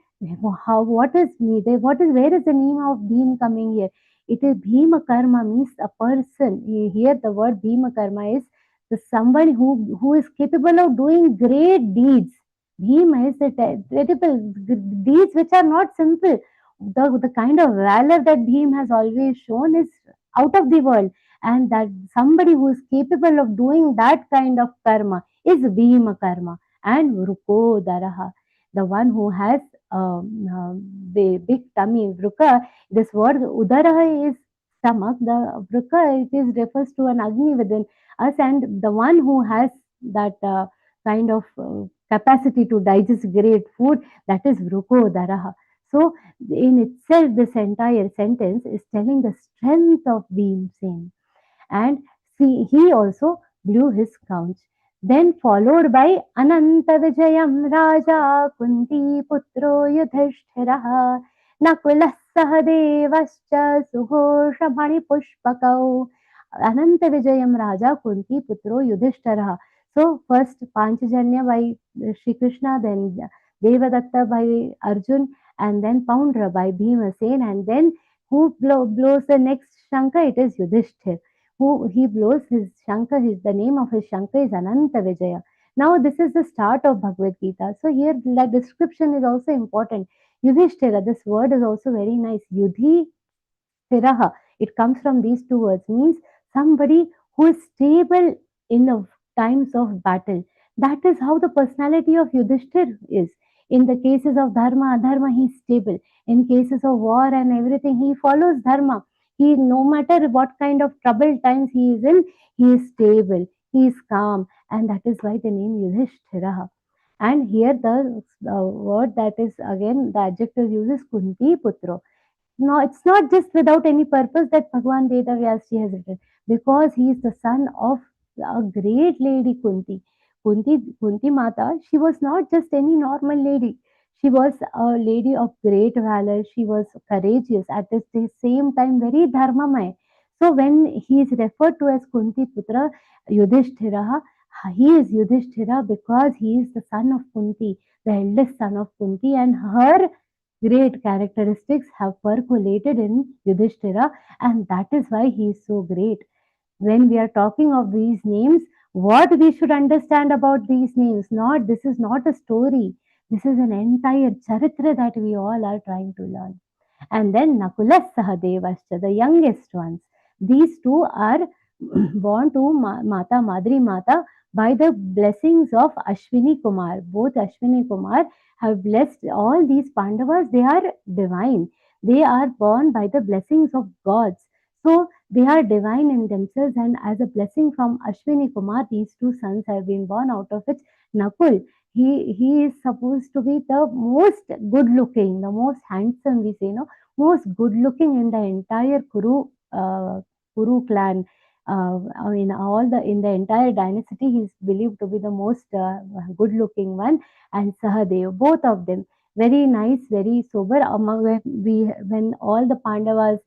how what is needed? What is where is the name of Bhim coming here? It is Bhima Karma means a person. Here the word Bhima Karma is the someone who is capable of doing great deeds. Bhima is the terrible deeds which are not simple. The kind of valor that Bhim has always shown is out of the world, and that somebody who is capable of doing that kind of karma is Bhima Karma. And Vruko Daraha, the one who has the big tummy, Vruka. This word Udaraha is stomach. The Vruka it is refers to an Agni within us, and the one who has that kind of capacity to digest great food, that is Vruko Daraha. So in itself, this entire sentence is telling the strength of Bhimsen. And see, he also blew his conch. Then followed by Ananta Vijayam Raja Kunti Putro Yudhishthiraha Nakulah Sahadevascha Sughosha Mani Pushpakau. Ananta Vijayam Raja Kunti Putro Yudhishthiraha. So first Panchajanya by Shri Krishna, then Devadatta by Arjun, and then Poundra by Bhimasen, and then who blows the next Shankha? It is Yudhishthir. Who he blows his Shankha, the name of his Shankha is Ananta Vijaya. Now this is the start of Bhagavad Gita. So here the description is also important. Yudhishthira, this word is also very nice. Yudhi Thiraha. It comes from these two words, means somebody who is stable in the times of battle. That is how the personality of Yudhishthir is. In the cases of Dharma, Adharma, he is stable. In cases of war and everything, he follows Dharma. He, no matter what kind of troubled times he is in, he is stable, he is calm, and that is why the name Yudhishthira. And here the word that is again the adjective uses Kunti Putro. No, it's not just without any purpose that Bhagwan Veda Vyasji has written, because he is the son of a great lady Kunti. Kunti Mata, she was not just any normal lady. She was a lady of great valor. She was courageous, at the same time very dharmamay. So when he is referred to as Kunti Putra Yudhishthira, he is Yudhishthira because he is the son of Kunti, the eldest son of Kunti, and her great characteristics have percolated in Yudhishthira, and that is why he is so great. When we are talking of these names, what we should understand about these names, not this is not a story, this is an entire charitra that we all are trying to learn. And then Nakulas Sahadevascha, the youngest ones, these two are born to Mata Madri Mata by the blessings of Ashwini Kumar. Both Ashwini Kumar have blessed all these Pandavas. They are divine. They are born by the blessings of gods. So they are divine in themselves, and as a blessing from Ashwini Kumar, these two sons have been born, out of which Nakul, he is supposed to be the most good looking, the most handsome, we say, no, most good looking in the entire Kuru clan. I mean, in the entire dynasty, he is believed to be the most good looking one. And Sahadev, both of them very nice, very sober. Among when all the Pandavas,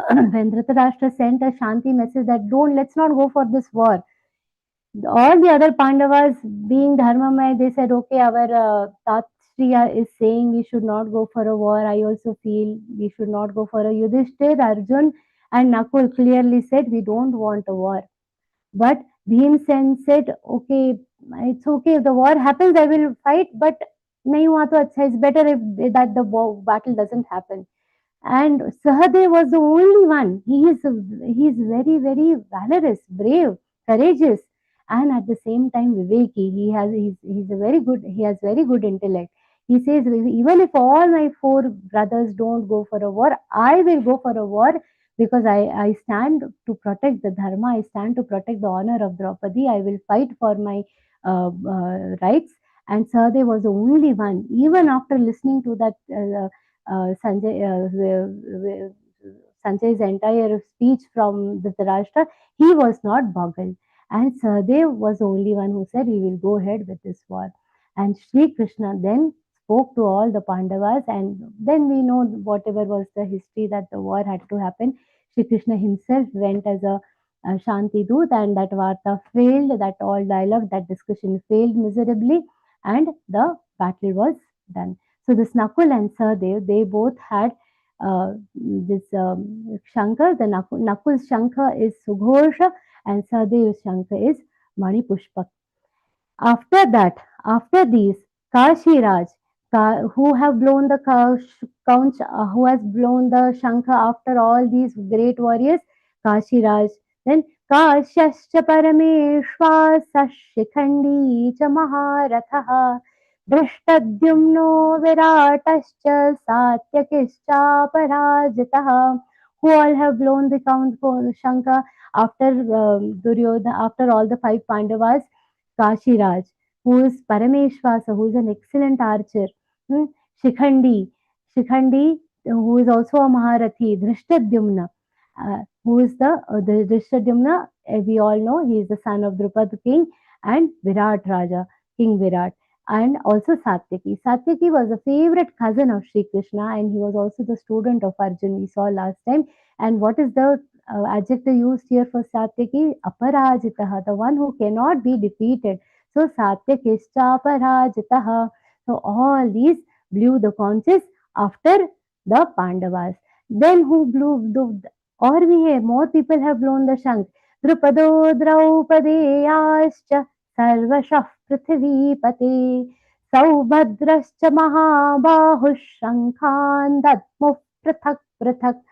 when Dhritarashtra sent a Shanti message that let's not go for this war. All the other Pandavas, being Dharmamay, they said, okay, our Tatshriya is saying we should not go for a war. I also feel we should not go for a Yudhishthir. Arjun and Nakul clearly said, we don't want a war. But Bhimsen said, okay, it's okay. If the war happens, I will fight, but nahi hua to acha. It's better if that the battle doesn't happen. And Sahadev was the only one. He is very, very valorous, brave, courageous, and at the same time Viveki. He has very good intellect. He says, even if all my four brothers don't go for a war, I will go for a war because I stand to protect the dharma, I stand to protect the honor of Draupadi, I will fight for my rights. And Sahadev was the only one, even after listening to that Sanjay's entire speech from Dhritarashtra, he was not boggled. And Sahadev was the only one who said, we will go ahead with this war. And Sri Krishna then spoke to all the Pandavas, and then we know whatever was the history that the war had to happen. Sri Krishna himself went as a Shanti Doot, and that Varta failed, that all dialogue, that discussion failed miserably, and the battle was done. So this Nakul and Sahadev, they both had this Shankar. The Nakul's Shankar is Sughosha, and Sahadev's Shankar is Mani Pushpak. After that, after these, Kashiraj, who have blown the conch, who has blown the Shankha after all these great warriors, Kashiraj. Then Kashyascha Parameshwasa Shikhandi cha Maharatha Drishtadyumno Viratascha Satyakischa Parajitaha, who all have blown the Shankha after Duryodhana, after all the five Pandavas. Kashiraj, who is Parameshwasa, who is an excellent archer. Shikhandi, Shikhandi, who is also a Maharathi. Drishtadyumna, who is the Drishtadyumna, we all know, he is the son of Drupad king, and Virat Raja, King Virat. And also Satyaki. Satyaki was a favorite cousin of Sri Krishna, and he was also the student of Arjun, we saw last time. And what is the adjective used here for Satyaki? Aparajitaha, the one who cannot be defeated. So Satyakischa Aparajitaha. So all these blew the conches after the Pandavas. Then who blew the, or we have more people have blown the shank. Drupado Draupadeyascha Sarvashah Prithvipate Saubhadrascha Mahabahush Shankhan Dadmuh Prathak Prathak,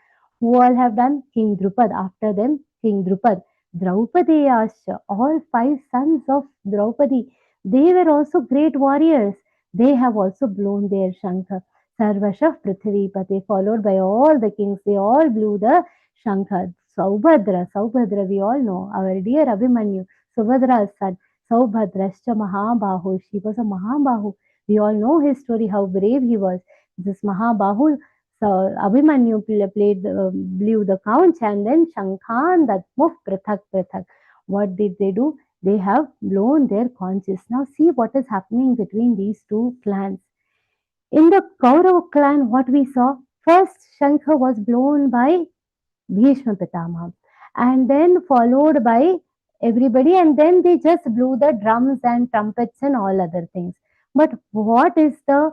who all have done. King Drupad, after them King Drupad. Draupadeyascha, all five sons of Draupadi, they were also great warriors. They have also blown their Shankha. Sarvashah Prithvipate, followed by all the kings, they all blew the Shankha. Saubhadra, we all know, our dear Abhimanyu, Subhadra's son. Saubhadrascha Mahabahu, he was a Mahabahu. We all know his story, how brave he was. This Mahabahu, so Abhimanyu blew the conch, and then Shankhan Dadmuh Prathak Prathak. What did they do? They have blown their conches. Now see what is happening between these two clans. In the Kaurava clan, what we saw, first Shankha was blown by Bhishma Pitamaha, and then followed by everybody, and then they just blew the drums and trumpets and all other things. But what is the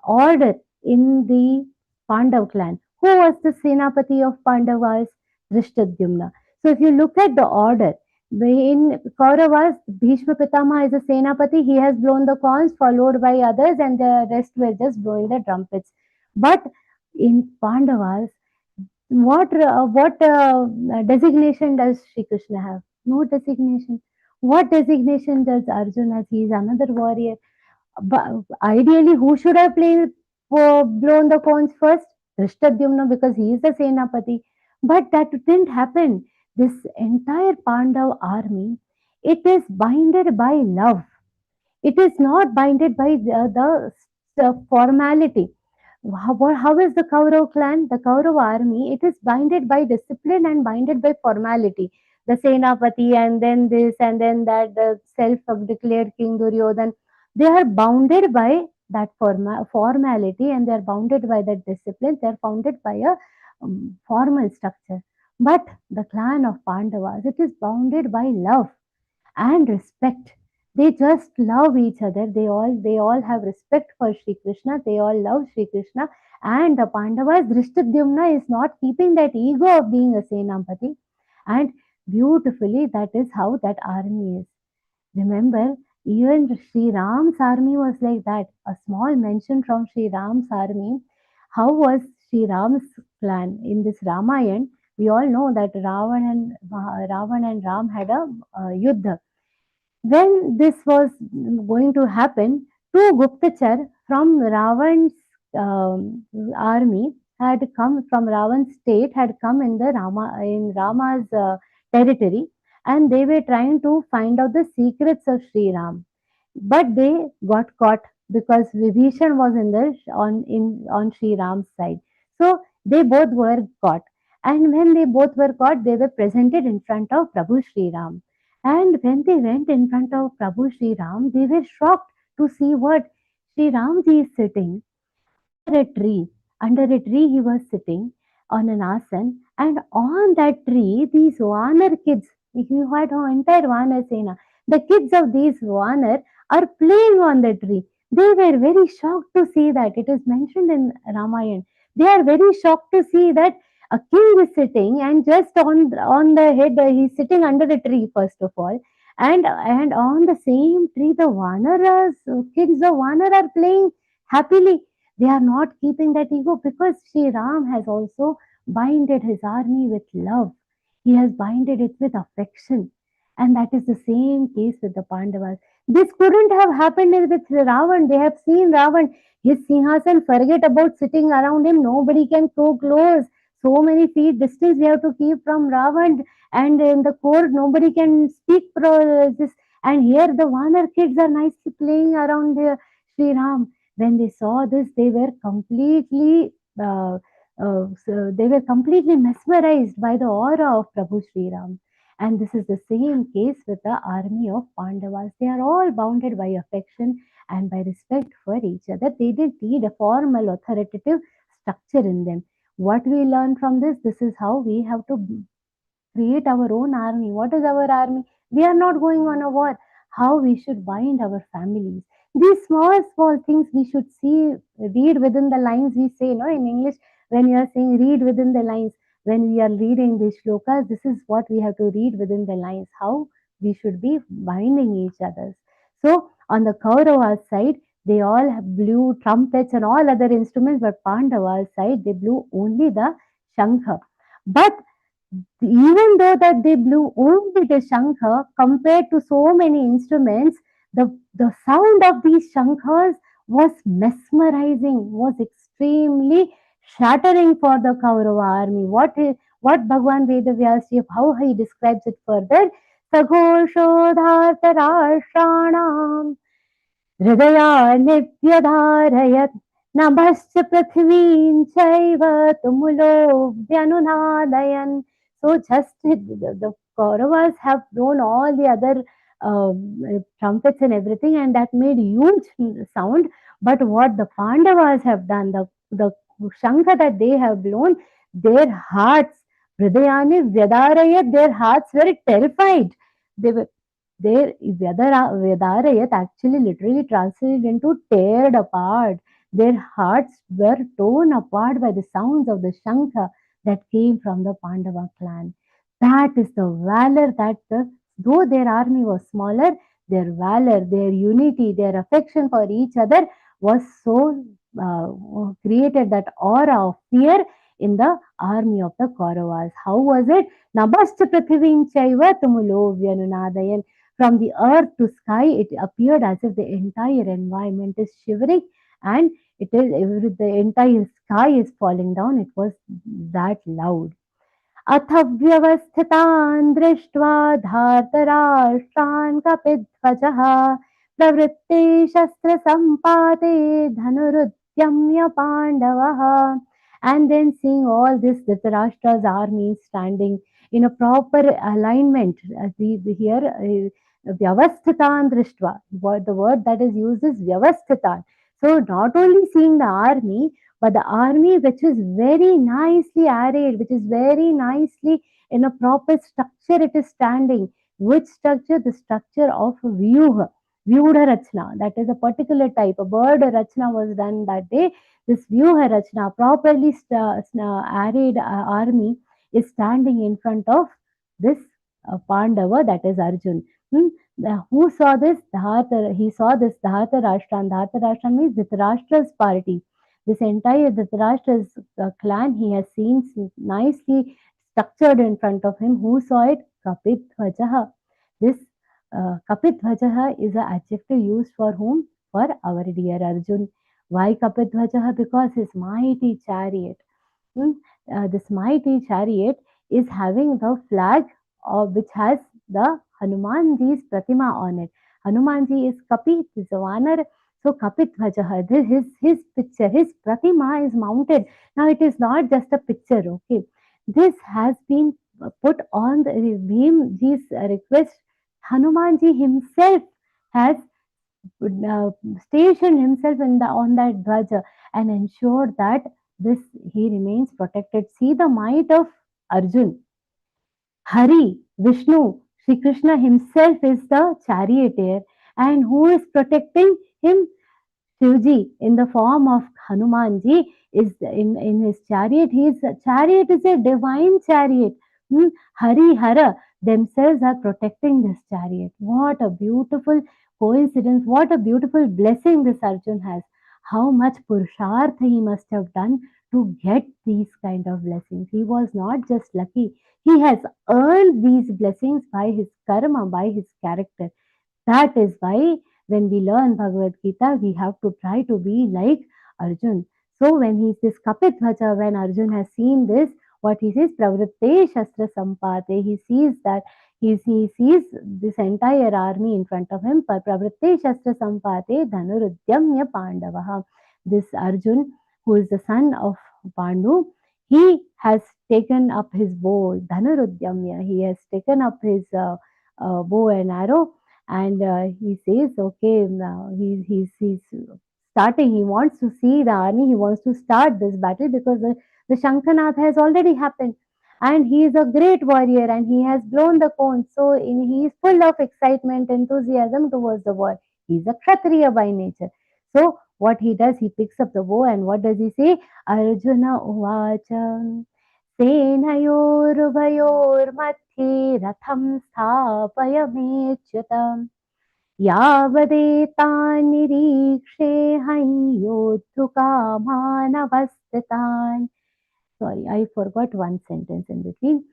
order in the Pandav clan? Who was the Senapati of Pandavas? Drishtadyumna. So if you look at the order, in Kauravas, Bhishma Pitamaha is a Senapati, he has blown the conch, followed by others, and the rest were just blowing the trumpets. But in Pandavas, what designation does Shri Krishna have? No designation. What designation does Arjuna have? He is another warrior. But ideally, who should have blown the conch first? Drishtadyumna, because he is the Senapati. But that didn't happen. This entire Pandav army, it is binded by love. It is not binded by the formality. How is the Kaurav clan, the Kaurav army? It is binded by discipline and binded by formality. The Senapati, and then this, and then that, the self-declared King Duryodhan, they are bounded by that formality, and they are bounded by that discipline. They are bounded by a formal structure. But the clan of Pandavas, it is bounded by love and respect. They just love each other. They all have respect for Sri Krishna. They all love Sri Krishna. And the Pandavas, Drishtadyumna is not keeping that ego of being a Senapati. And beautifully, that is how that army is. Remember, even Sri Ram's army was like that. A small mention from Sri Ram's army. How was Sri Ram's clan in this Ramayana? We all know that Ravan and Ram had a yuddha. When this was going to happen, two Guptachar from Ravan's army, had come from Ravan's state, had come in the Rama's territory, and they were trying to find out the secrets of Sri Ram, but they got caught because Vibhishan was in the on Sri Ram's side. So they both were caught. And when they both were caught, they were presented in front of Prabhu Sri Ram. And when they went in front of Prabhu Sri Ram, they were shocked to see what Sri Ramji is sitting under a tree. Under a tree, he was sitting on an asan, and on that tree, these Vanar kids, you had an entire Vanar Sena, the kids of these Vanar are playing on the tree. They were very shocked to see that. It is mentioned in Ramayana. They are very shocked to see that a king is sitting, and just on the head, he's sitting under the tree, first of all. And on the same tree, the Vanaras, kids of Vanar are playing happily. They are not keeping that ego, because Sri Ram has also binded his army with love. He has binded it with affection. And that is the same case with the Pandavas. This couldn't have happened with Ravan. They have seen Ravan, his Singhasan, forget about sitting around him. Nobody can go close. So many feet distance we have to keep from Ravan. And in the court, nobody can speak this. And here the Vanar kids are nicely playing around Sri Ram. When they saw this, they were completely mesmerized by the aura of Prabhu Sri Ram. And this is the same case with the army of Pandavas. They are all bounded by affection and by respect for each other. They didn't need a formal authoritative structure in them. What we learn from this, this is how we have to create our own army. What is our army? We are not going on a war. How we should bind our families. These small things we should see, read within the lines. We say, no, in English, when you are saying read within the lines, when we are reading these shlokas, this is what we have to read within the lines, how we should be binding each other. So on the Kauravas side, they all blew trumpets and all other instruments, but Pandavas side, they blew only the Shankha. But even though that they blew only the Shankha, compared to so many instruments, the sound of these Shankhas was mesmerizing, was extremely shattering for the Kaurava army. What Bhagwan Vedavyas, how he describes it further, Saghoshodhartarashranam हृदयान्यव्यधारयत् नभश्च पृथिवीं चैव tumulo vyanunadayan. So just the Kauravas have blown all the other trumpets and everything, and that made huge sound. But what the Pandavas have done, the Shankha that they have blown, their hearts, Hridayani Vyadarayat, their hearts were terrified. They were their Vyadarayat actually literally translated into teared apart. Their hearts were torn apart by the sounds of the Shankha that came from the Pandava clan. That is the valor that, though their army was smaller, their valor, their unity, their affection for each other was so created that aura of fear in the army of the Kauravas. How was it? Nabascha prithivim chaiva tumulo vyanunadayan. From the earth to sky, it appeared as if the entire environment is shivering, and the entire sky is falling down. It was that loud. अथ व्यवस्थितान् दृष्ट्वा धार्तराष्ट्रान् कपिध्वजः प्रवृत्ते शस्त्रसम्पाते धनुरुद्यम्य पाण्डवः. And then seeing all this, Dhritarashtra's army standing in a proper alignment, as we here vyavasthitan drishtva, the word that is used is vyavasthitan. So not only seeing the army, but the army which is very nicely arrayed, which is very nicely in a proper structure, it is standing. Which structure? The structure of vyuha, vyudha rachna. That is a particular type. A bird rachna was done that day. This vyuha rachna, properly arrayed army, is standing in front of this Pandava, that is Arjun. Who saw this? He saw this Dhartarashtra. Dhartarashtra means Dhritarashtra's party. This entire Dhritarashtra's clan he has seen nicely structured in front of him. Who saw it? Kapidhvajaha. This Kapidhvajaha is an adjective used for whom? For our dear Arjun. Why Kapidhvajaha? Because his mighty chariot. This mighty chariot is having the flag which has the Hanumanji's Pratima on it. Hanumanji is Kapit, is a Vanar. So Kapit Vajaha, his picture, his Pratima is mounted. Now it is not just a picture, okay. This has been put on the Bhimji's request. Hanumanji himself has stationed himself on that Dvaja and ensured that this he remains protected. See the might of Arjun. Hari, Vishnu, Sri Krishna himself is the charioteer, and who is protecting him? Shivji in the form of Hanumanji is in his chariot. His chariot is a divine chariot. Hari Hara themselves are protecting this chariot. What a beautiful coincidence. What a beautiful blessing this Arjun has. How much Purushartha he must have done to get these kind of blessings. He was not just lucky. He has earned these blessings by his karma, by his character. That is why when we learn Bhagavad Gita, we have to try to be like Arjun. So when he says Kapitvacha, when Arjun has seen this, what he says, Pravritte Shastra Sampate, he sees that he sees this entire army in front of him. Pravritte Shastra Sampate Dhanurudyamya Pandavaha. This Arjun, who is the son of Pandu, he has taken up his bow, Dhanurudyamya. He has taken up his bow and arrow, and he says, okay, now he's starting. He wants to see the army. He wants to start this battle because the Shankhanath has already happened, and he is a great warrior, and he has blown the cone. So he is full of excitement, enthusiasm towards the war. He is a Kshatriya by nature. So what he does, he picks up the bow, and what does he say? Arjuna uvacha सेनयोरुभयोर्मध्ये रथं स्थापयमेच्युतम् यावदेतान्निरीक्षेऽहं योद्धुकामानवस्थितान्. Sorry, I forgot one sentence in between.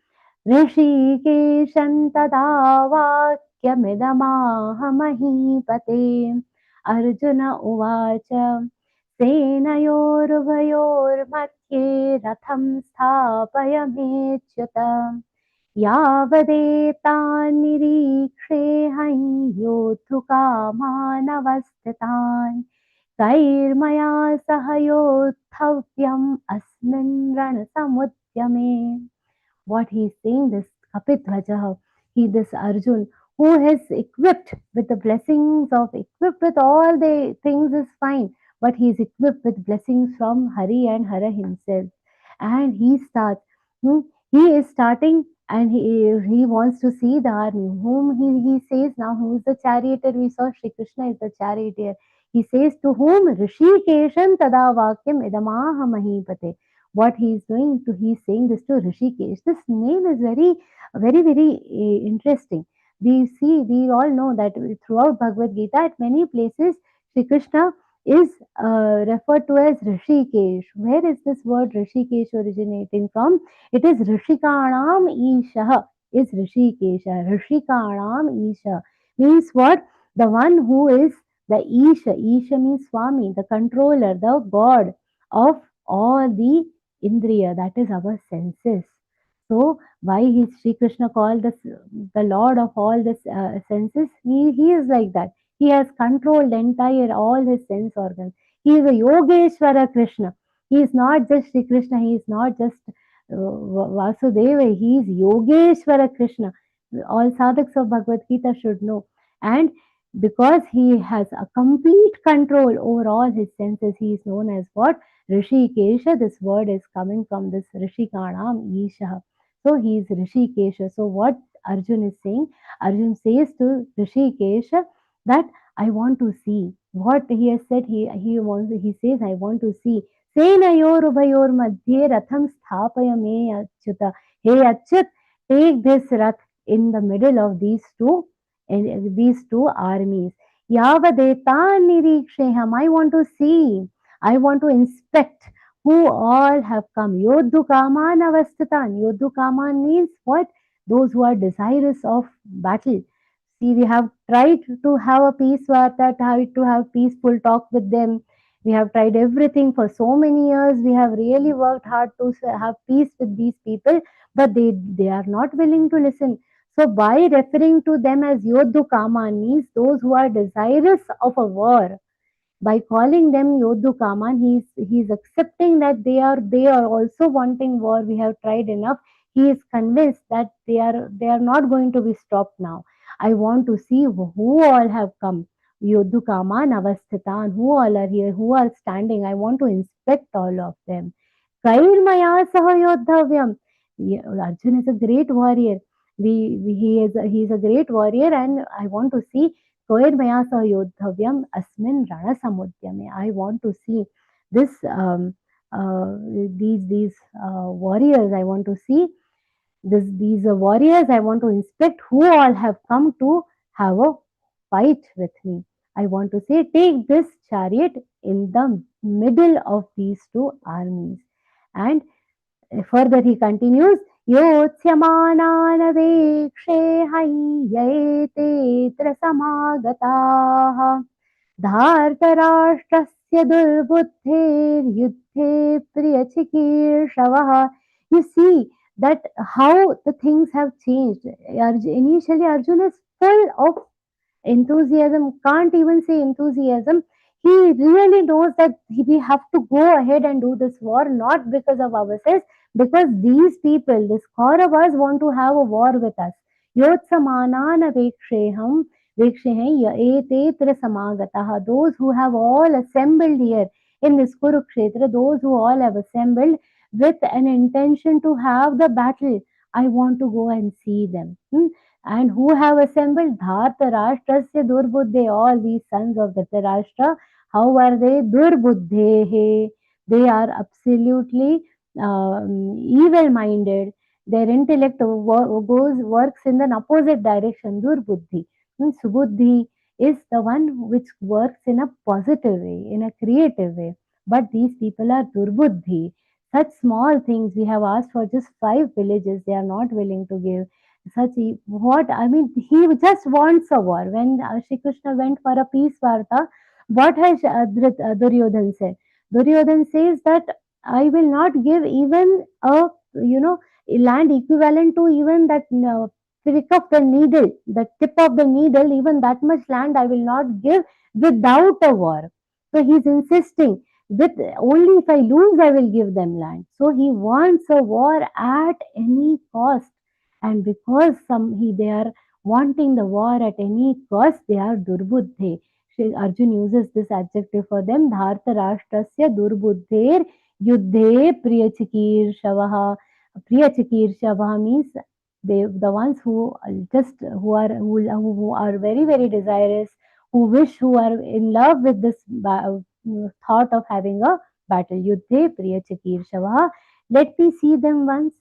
ऋषिकेशं तदा वाक्यमिदमाहमहीपते. अर्जुन उवाच सेनयोरुभयोर्मध्ये रथं स्थापयमेच्युत यावदेतान्निरीक्षेऽहं योद्धुकामानवस्थितान् कैर्मया सह योद्धव्यम् अस्मिन् रणसमुद्यमे. What he is saying, this Kapitvaja, this Arjun, who is equipped with the blessings of, equipped with all the things is fine, but he is equipped with blessings from Hari and Hara himself. And he starts, he is starting, and he wants to see the army, whom he says now, who is the charioteer. We saw Shri Krishna is the charioteer. He says to whom? Rishikesham tada vakyam idamaha mahipate. What he is doing to, he is saying this to Rishikesh. This name is very interesting. We all know that throughout Bhagavad Gita, at many places, Shri Krishna is referred to as Rishikesh. Where is this word Rishikesh originating from? It is Rishikanam Isha is Rishikesha. Rishikanam Isha means what? The one who is the Isha. Isha means Swami, the controller, the god of all the Indriya, that is our senses. So why is Sri Krishna called the Lord of all the senses? He is like that. He has controlled entire all his sense organs. He is a Yogeshwara Krishna. He is not just Sri Krishna. He is not just Vasudeva. He is Yogeshwara Krishna. All sadhaks of Bhagavad Gita should know. And because he has a complete control over all his senses, he is known as what? Rishikesha. This word is coming from this Rishikanam Isha. So he is Rishikesha. So what Arjun is saying? Arjun says to Rishikesha that I want to see. What he has said, he says, I want to see. Senayor ubhayor madhye ratham sthapaya me achyuta. Hey Achyut, take this rath in the middle of these two armies. Yavadetan niriksheham. I want to see. I want to inspect who all have come. Yodhu kaman avastatan. Yodhu kaman means what? Those who are desirous of battle. See, we have tried to have a peace varta, tried to have peaceful talk with them. We have tried everything for so many years. We have really worked hard to have peace with these people, but they are not willing to listen. So by referring to them as Yodhu Kaman means those who are desirous of a war. By calling them Yodhu Kaman, he's accepting that they are also wanting war. We have tried enough. He is convinced that they are not going to be stopped now. I want to see who all have come. Yodhu Kaman Avasthitan, who all are here, who are standing. I want to inspect all of them. Kairmaya Saha Yodhavyam. Arjun is a great warrior. He is a great warrior, and I want to see Koirmaya Saha Yodhavyam Asmin Ranasamudyame. I want to see this these warriors. I want to see these warriors. I want to inspect who all have come to have a fight with me. I want to say, take this chariot in the middle of these two armies. And further he continues, योत्स्यमानानवेक्षे हय्येतेऽत्र समागताः धार्तराष्ट्रस्य दुर्बुद्धेर्युद्धे प्रियचिकीर्षवः. You see that how the things have changed. Initially Arjuna is full of enthusiasm, can't even say enthusiasm. He really knows that we have to go ahead and do this war, not because of ourselves, because these people, this Kauravas, want to have a war with us. Yotsamanana Vekshehem Yaetetra Samagataha. Those who have all assembled here in this Kurukshetra, those who all have assembled with an intention to have the battle. I want to go and see them. And who have assembled Dhartarashtrasya Durbuddhe, all these sons of Dhritarashtra. How are they? Durbuddhe. They are absolutely evil-minded. Their intellect works in the opposite direction, Durbuddhi. Subuddhi is the one which works in a positive way, in a creative way. But these people are Durbuddhi. Such small things, we have asked for just 5 villages, they are not willing to give. What I mean, he just wants a war. When Shri Krishna went for a peace varta, what has Duryodhan said? Duryodhan says that I will not give even a land equivalent to even that prick of the needle, the tip of the needle, even that much land I will not give without a war. So he's insisting with only if I lose I will give them land. So he wants a war at any cost. And because they are wanting the war at any cost, they are durbuddhe. Arjun uses this adjective for them. Dhartarashtrasya durbuddher yuddhe priyachikirshavaha. Priyachikirshavaha means the ones who are very very desirous, who are in love with this thought of having a battle. Yuddhe priyachikirshavaha. Let me see them once.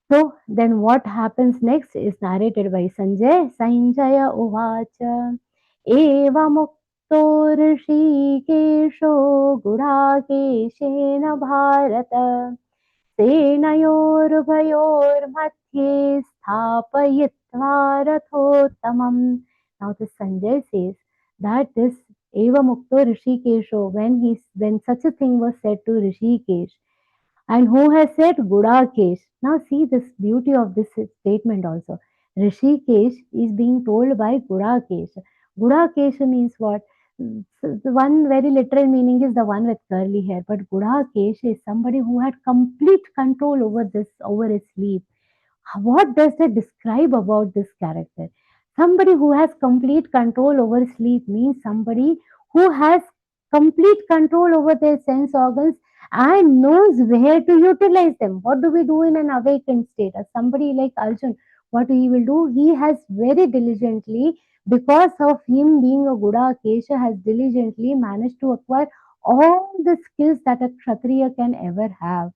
So then what happens next is narrated by Sanjay. Sanjaya Uvacha Eva Mukto Rishikesho Gurakeshena Bharata Senayorubhayor Madhye Sthapayitva Rathottamam. Now the Sanjay says that this Eva Mukto Rishikesho, when such a thing was said to Rishikesh, and who has said Gudakesh? Now see this beauty of this statement also. Rishikesh is being told by Gudakesh. Gudakesh means what? The one very literal meaning is the one with curly hair. But Gudakesh is somebody who had complete control over his sleep. What does that describe about this character? Somebody who has complete control over sleep means somebody who has complete control over their sense organs and knows where to utilize them. What do we do in an awakened state? As somebody like Arjun, what he will do? He has very diligently, because of him being a Guda Kesha, has diligently managed to acquire all the skills that a Kshatriya can ever have.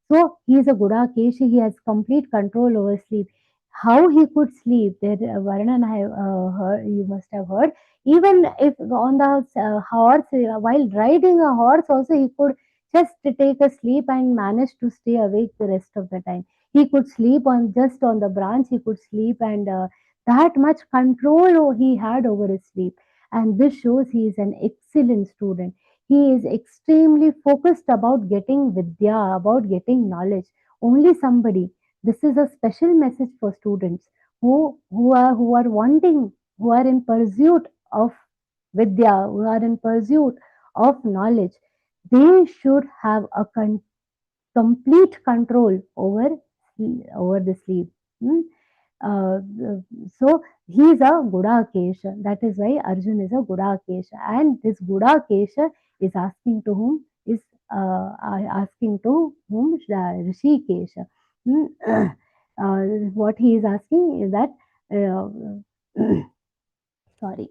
So he is a Gudakeshi, he has complete control over sleep. How he could sleep, that Varnan I have heard, you must have heard. Even if on the horse, while riding a horse, also he could just take a sleep and manage to stay awake the rest of the time. He could sleep on the branch, he could sleep, and that much control he had over his sleep. And this shows he is an excellent student. He is extremely focused about getting vidya, about getting knowledge. Only somebody. This is a special message for students who are wanting, who are in pursuit of vidya, who are in pursuit of knowledge. They should have a complete control over the sleep. Hmm? Uh, so he is a Gudakesha. That is why Arjun is a Gudakesha. And this Gudakesha is asking to whom? Is asking to whom? Rishikesha. Hmm? What he is asking is that sorry.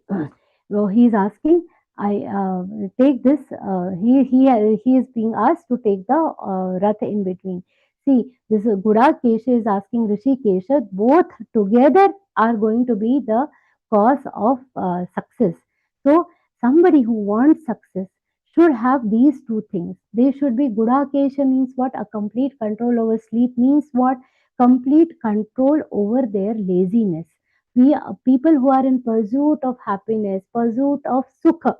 So he is asking, I take this. He is being asked to take the rath in between. See, this Gudakesha is asking Rishikesha. Both together are going to be the cause of success. So somebody who wants success should have these two things. They should be Gudakesha means what? A complete control over sleep means what? Complete control over their laziness. We people who are in pursuit of happiness, pursuit of sukha,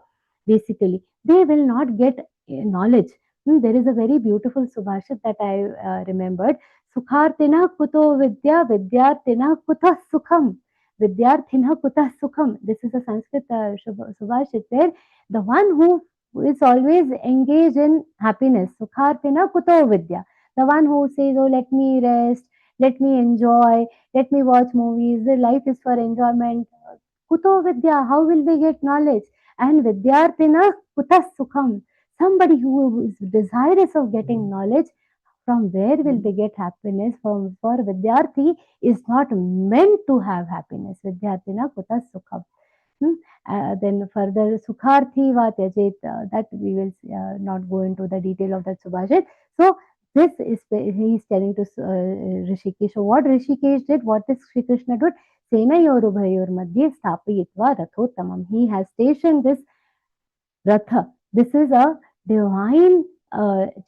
basically they will not get knowledge. There is a very beautiful subhashit that I remembered. Sukhartina kuto vidya, vidyartina kuta sukham, vidyarthina kuta sukham. This is a Sanskrit subhashit where the one who is always engaged in happiness, sukhartina kuto vidya, the one who says, oh, let me rest, let me enjoy, let me watch movies. The life is for enjoyment. Kuto vidya, how will they get knowledge? And vidyarthina kuta sukham. Somebody who is desirous of getting knowledge, from where will they get happiness? For vidyarthi is not meant to have happiness. Vidyarthina kuta sukham. Then further Sukharthi va Tyajet, that we will not go into the detail of that Subhashit. So this is he is telling to Rishikesh. So what Rishikesh did, what is Shri Krishna did? Senayorubhayor madhye stapayitva rathottamam. He has stationed this Ratha. This is a divine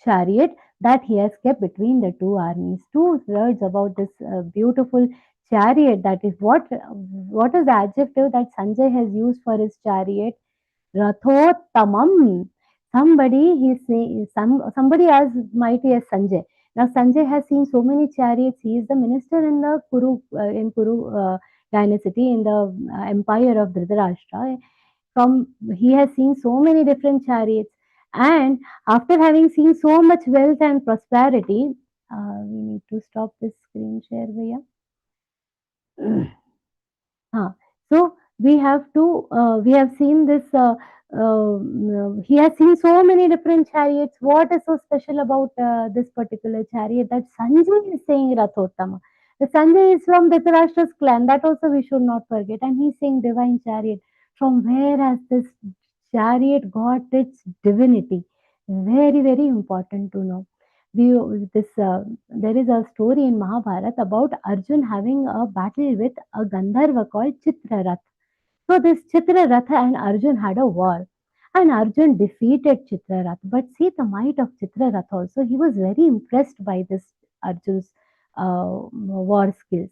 chariot that he has kept between the two armies. Two words about this beautiful chariot. That is what is the adjective that Sanjay has used for his chariot? Rathottamam. Somebody he say somebody as mighty as Sanjay. Now Sanjay has seen so many chariots. He is the minister in the Kuru dynasty in the empire of Dhritarashtra. He has seen so many different chariots, and after having seen so much wealth and prosperity, we need to stop this screen share, Bhaiya. So we have to we have seen this he has seen so many different chariots. What is so special about this particular chariot that Sanjay is saying Rathottama? The Sanjay is from Dhritarashtra's clan, that also we should not forget, and he's saying divine chariot. From where has this chariot got its divinity? Very, very important to know. There is a story in Mahabharata about Arjun having a battle with a Gandharva called Chitrarath. So this Chitrarath and Arjun had a war, and Arjun defeated Chitrarath. But see the might of Chitrarath also. He was very impressed by this Arjun's war skills,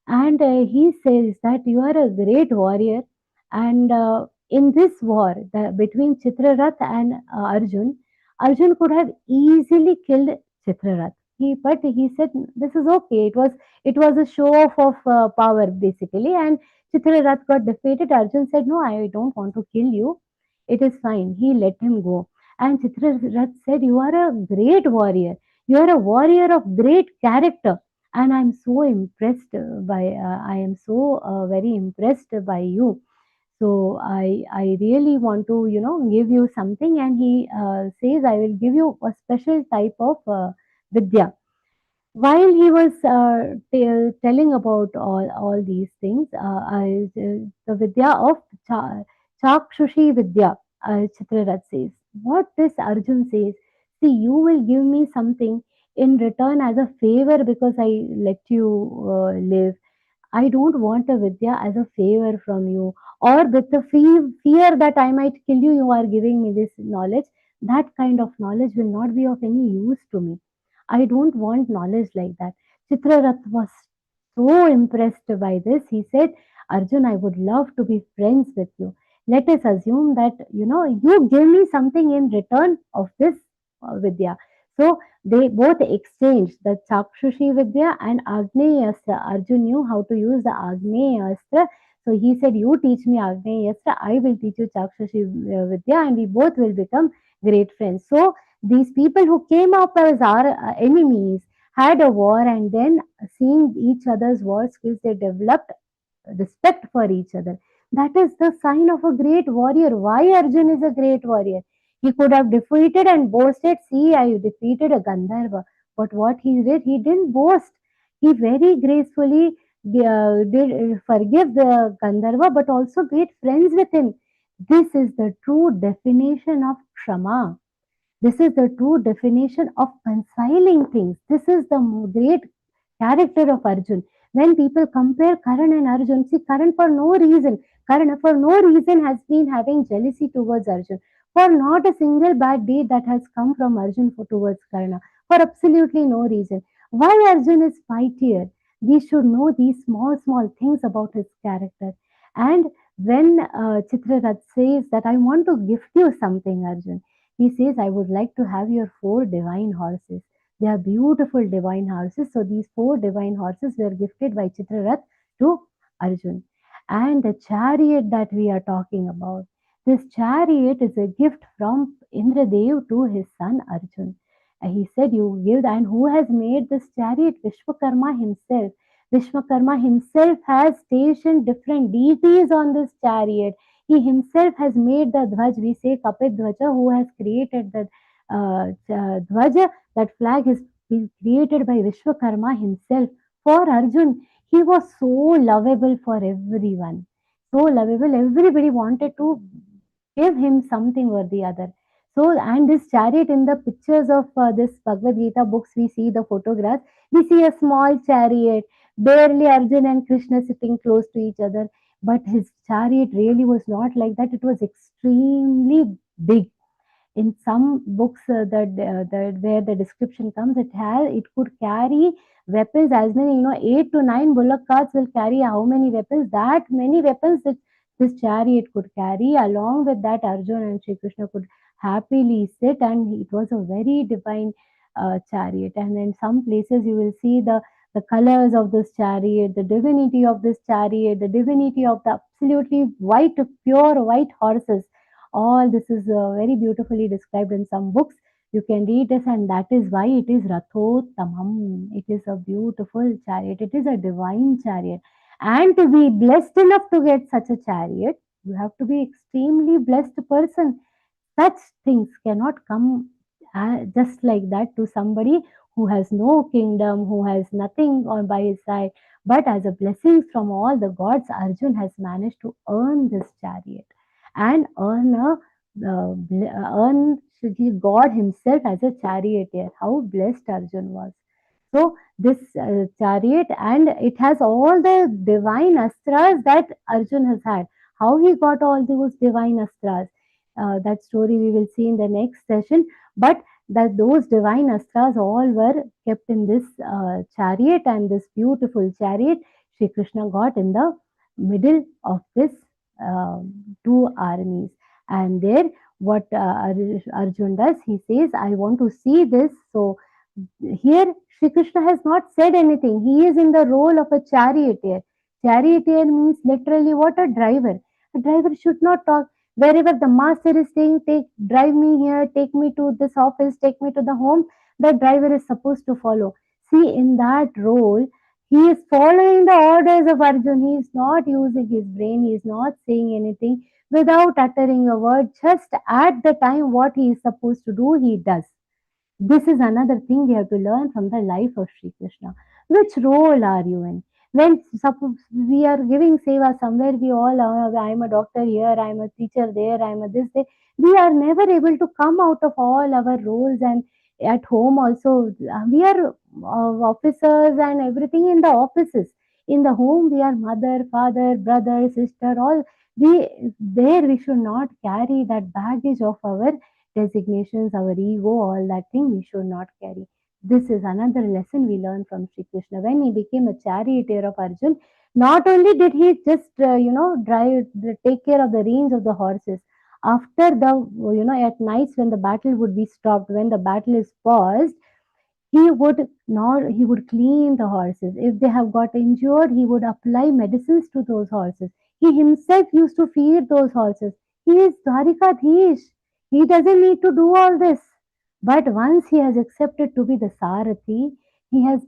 and he says that you are a great warrior, and in this war between Chitrarath and Arjun, Arjun could have easily killed Chitrarath. But he said this is okay. It was a show off of power basically, and Chitrarath got defeated. Arjun said, no, I don't want to kill you. It is fine. He let him go. And Chitrarath said, you are a great warrior. You are a warrior of great character. And I'm so impressed I am so very impressed by you. So I really want to, give you something. And he says, I will give you a special type of vidya. While he was telling about all these things, the Vidya of Chakshushi Vidya, Chitrarath says, what this Arjun says, see, you will give me something in return as a favor because I let you live. I don't want a Vidya as a favor from you, or with the fear that I might kill you, you are giving me this knowledge. That kind of knowledge will not be of any use to me. I don't want knowledge like that. Chitrarath was so impressed by this. He said, Arjun, I would love to be friends with you. let us assume that, you give me something in return of this Vidya. So they both exchanged the Chakshushi Vidya and Agneya Astra. Arjun knew how to use the Agneya Astra. So he said, you teach me Agneya Astra, I will teach you Chakshushi Vidya, and we both will become great friends. So these people who came up as our enemies had a war, and then seeing each other's war skills, they developed respect for each other. That is the sign of a great warrior. Why Arjun is a great warrior? He could have defeated and boasted, see, I defeated a Gandharva. But what he didn't boast. He very gracefully did forgive the Gandharva, but also made friends with him. This is the true definition of Kshama. This is the true definition of reconciling things. This is the great character of Arjun. When people compare Karan and Arjun, see, Karan for no reason has been having jealousy towards Arjun. For not a single bad deed that has come from Arjun towards Karna. For absolutely no reason. Why Arjun is mightier? We should know these small things about his character. And when Chitrarath says that I want to gift you something, Arjun, he says, I would like to have your 4 divine horses. They are beautiful divine horses. So these 4 divine horses were gifted by Chitrarath to Arjun. And the chariot that we are talking about, this chariot is a gift from Indradev to his son Arjun. And he said, you give, and who has made this chariot? Vishwakarma himself. Vishwakarma himself has stationed different deities on this chariot. He himself has made the Dhwaj, we say Kapit Dhwaja, who has created the Dhwaja, that flag is created by Vishwakarma himself for Arjun. He was so lovable for everyone. So lovable, everybody wanted to give him something or the other. So, and this chariot, in the pictures of this Bhagavad Gita books, we see the photographs, we see a small chariot, barely Arjun and Krishna sitting close to each other. But his chariot really was not like that. It was extremely big. In some books that where the description comes, it could carry weapons as many, 8 to 9 bullock carts will carry how many weapons? That many weapons that this chariot could carry. Along with that, Arjuna and Sri Krishna could happily sit, and it was a very divine chariot. And in some places you will see the colors of this chariot, the divinity of this chariot, the divinity of the absolutely white, pure white horses. All this is very beautifully described in some books. You can read this, and that is why it is Rathottamam. It is a beautiful chariot. It is a divine chariot. And to be blessed enough to get such a chariot, you have to be extremely blessed person. Such things cannot come just like that to somebody who has no kingdom, who has nothing on by his side. But as a blessing from all the gods, Arjun has managed to earn this chariot and earn God himself as a charioteer. How blessed Arjun was. So this chariot, and it has all the divine astras that Arjun has had. How he got all those divine astras, that story we will see in the next session. But that those divine astras all were kept in this chariot, and this beautiful chariot Sri Krishna got in the middle of this 2 armies. And there what Arjun does, he says, I want to see this. So here Sri Krishna has not said anything. He is in the role of a charioteer. Charioteer means literally what? A driver. A driver should not talk. Wherever the master is saying, drive me here, take me to this office, take me to the home, the driver is supposed to follow. See, in that role, he is following the orders of Arjun. He is not using his brain. He is not saying anything without uttering a word. Just at the time what he is supposed to do, he does. This is another thing we have to learn from the life of Sri Krishna. Which role are you in? When suppose we are giving seva somewhere, we all are, I am a doctor here, I am a teacher there, I am a this there. We are never able to come out of all our roles. And at home also, we are officers and everything in the offices. In the home, we are mother, father, brother, sister, all. We should not carry that baggage of our designations, our ego, all that thing we should not carry. This is another lesson we learn from Sri Krishna. When he became a charioteer of Arjun, not only did he just take care of the reins of the horses. After the at nights when the battle would be stopped, when the battle is paused, he would clean the horses. If they have got injured, he would apply medicines to those horses. He himself used to feed those horses. He is Dwarikadhish. He doesn't need to do all this. But once he has accepted to be the Sarathi, he has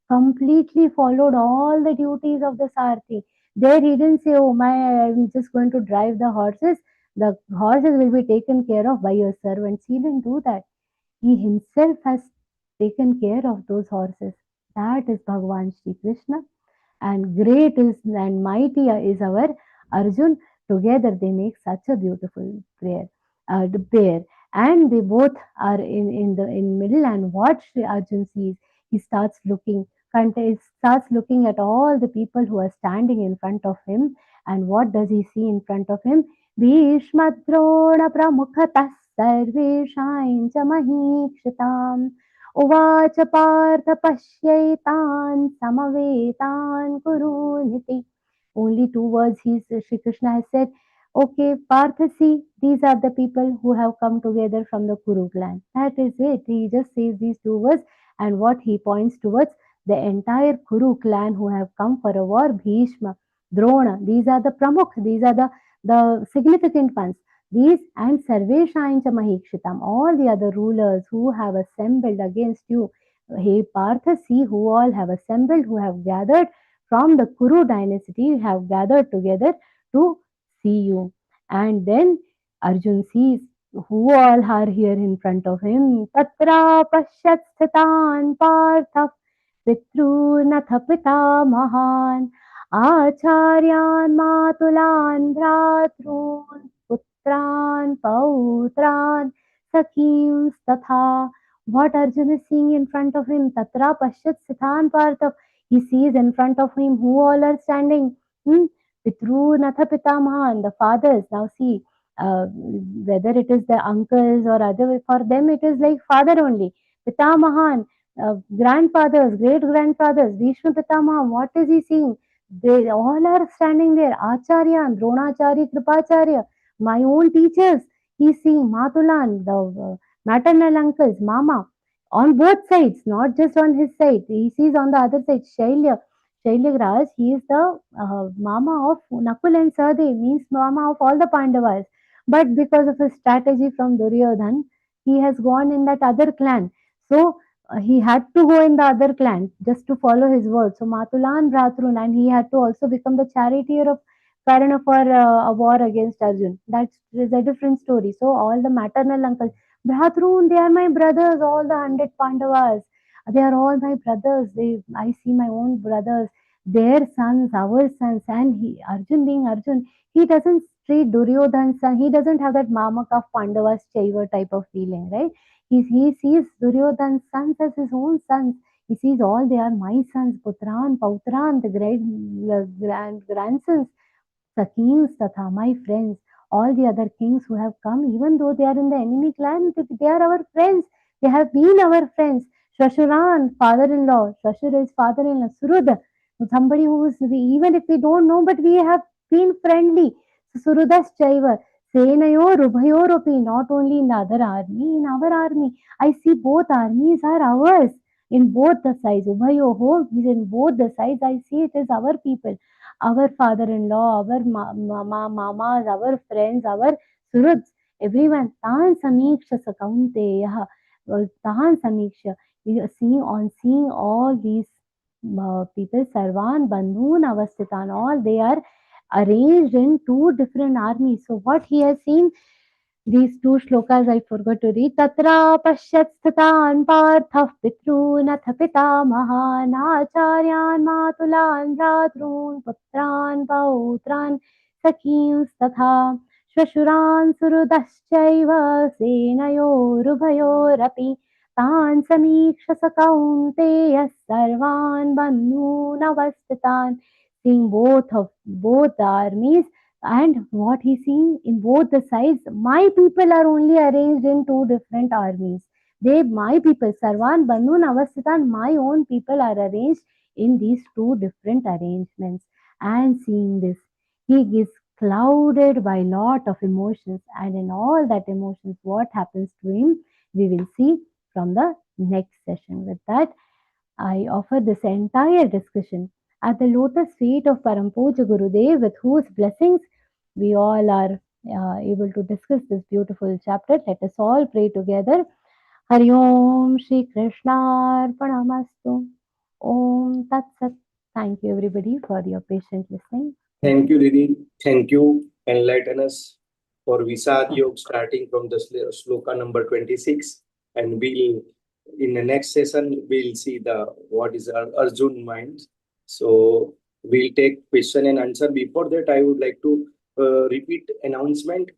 completely followed all the duties of the Sarathi. There he didn't say, "Oh my, I'm just going to drive the horses. The horses will be taken care of by your servants." He didn't do that. He himself has taken care of those horses. That is Bhagavan Shri Krishna. And great is and mighty is our Arjun. Together they make such a beautiful pair. And they both are in middle. And what Shri Arjun sees, he starts looking. He starts looking at all the people who are standing in front of him. And what does he see in front of him? Bhishmadrona pramukhatah sarveshaim च महीक्षिताम् उवाच Partha पश्यैतान् समवेतान् कुरूनिति. Only two words Shri Krishna has said. Okay, Partha, see, these are the people who have come together from the Kuru clan. That is it. He just says these two words, and what he points towards, the entire Kuru clan who have come for a war. Bhishma, Drona, these are the Pramukh, these are the significant ones. These and Sarveshaincha Mahikshitam, all the other rulers who have assembled against you. Hey Partha, see who all have assembled, who have gathered from the Kuru dynasty, have gathered together to see you. And then Arjun sees who all are here in front of him. Tatra pashyat sthitan partha pitrunatha pitamahan acharyan matulan bhratrun putran pautran sakhim tatha. What Arjun is seeing in front of him? Tatra pashyat sthitan partha. He sees in front of him who all are standing. Pitru Natha Pitamahan, the fathers. Now see, whether it is the uncles or other, for them it is like father only. Pitamahan, grandfathers, great grandfathers, Vishnu Pitamahan, what is he seeing? They all are standing there. Acharya, Dronacharya, Kripacharya, my own teachers. He's seeing Matulan, the maternal uncles, Mama, on both sides, not just on his side. He sees on the other side, Shailya. Shailagraj, he is the mama of Nakul and Sahadev, means mama of all the Pandavas. But because of his strategy from Duryodhan, he has gone in that other clan. So he had to go in the other clan just to follow his word. So Matulan Bhratrun, and he had to also become the charioteer of Karna for a war against Arjun. That is a different story. So all the maternal uncles, Bhratrun, they are my brothers, all the 100 Pandavas. They are all my brothers. I see my own brothers, their sons, our sons, and Arjun being Arjun, he doesn't treat Duryodhan's son. He doesn't have that Mamak of Pandavas Chaiva type of feeling, right? He sees Duryodhan's sons as his own sons. He sees all they are my sons, Putran, Pautran, the great grandsons, Sakhins, Tatha, my friends, all the other kings who have come, even though they are in the enemy clan, they are our friends. They have been our friends. Shashuran, father-in-law. Shashur is father-in-law. Surudha, somebody who is, even if we don't know, but we have been friendly. So Surudhas Chaiva. Senayor, Ubhayoropi, not only in the other army, in our army. I see both armies are ours. In both the sides. Ubhayoho, in both the sides, I see it is our people. Our father-in-law, our mamas, our friends, our suruds, everyone. Tan samiksha sakaunteya. Tahan samiksha. Seeing all these people, Sarvan, Bandhun, Avasthitan, all they are arranged in two different armies. So what he has seen, these two shlokas I forgot to read. Tatra pashyat sthatan parthav pitrun ath pitamahan acharyan matulan bhratrun putran pautran sakhins tatha shvashuran surudaschaiva senayorubhayorapi तान् समीक्ष स कौन्तेयः सर्वान् बन्धून् अवस्थितान्. Seeing both armies, and what he seeing in both the sides, my people are only arranged in two different armies. They, my people, Sarvan Bandhun Avasthitan, my own people are arranged in these two different arrangements. And seeing this, he is clouded by lot of emotions, and in all that emotions, what happens to him, we will see from the next session. With that, I offer this entire discussion at the lotus feet of Parampuja Gurudev, with whose blessings we all are able to discuss this beautiful chapter. Let us all pray together. Hari Om Shri Krishna Arpanamastu. Om Tat Sat. Thank you everybody for your patient listening. Thank you, Didi. Thank you. Enlighten us for Visad Yoga, starting from the sloka number 26. And we'll, in the next session, we'll see the what is our Arjun mind. So we'll take question and answer. Before that, I would like to repeat announcement.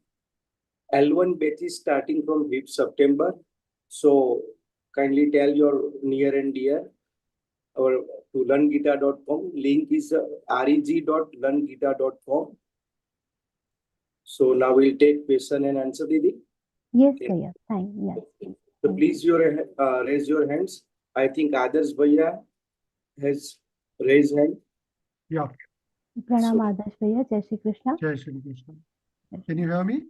L1 batch is starting from 5th September. So kindly tell your near and dear. Our to learngeeta.com. Link is reg.learngeeta.com. So now we'll take question and answer, Didi. Yes, Okay. Bhaiya. Thank yes. So please raise your hands. I think Adarsh Bhaiya has raised hand. Yeah, Pranam Adarsh Bhaiya. Jai Shri Krishna. Jai Shri Krishna. Can you hear me?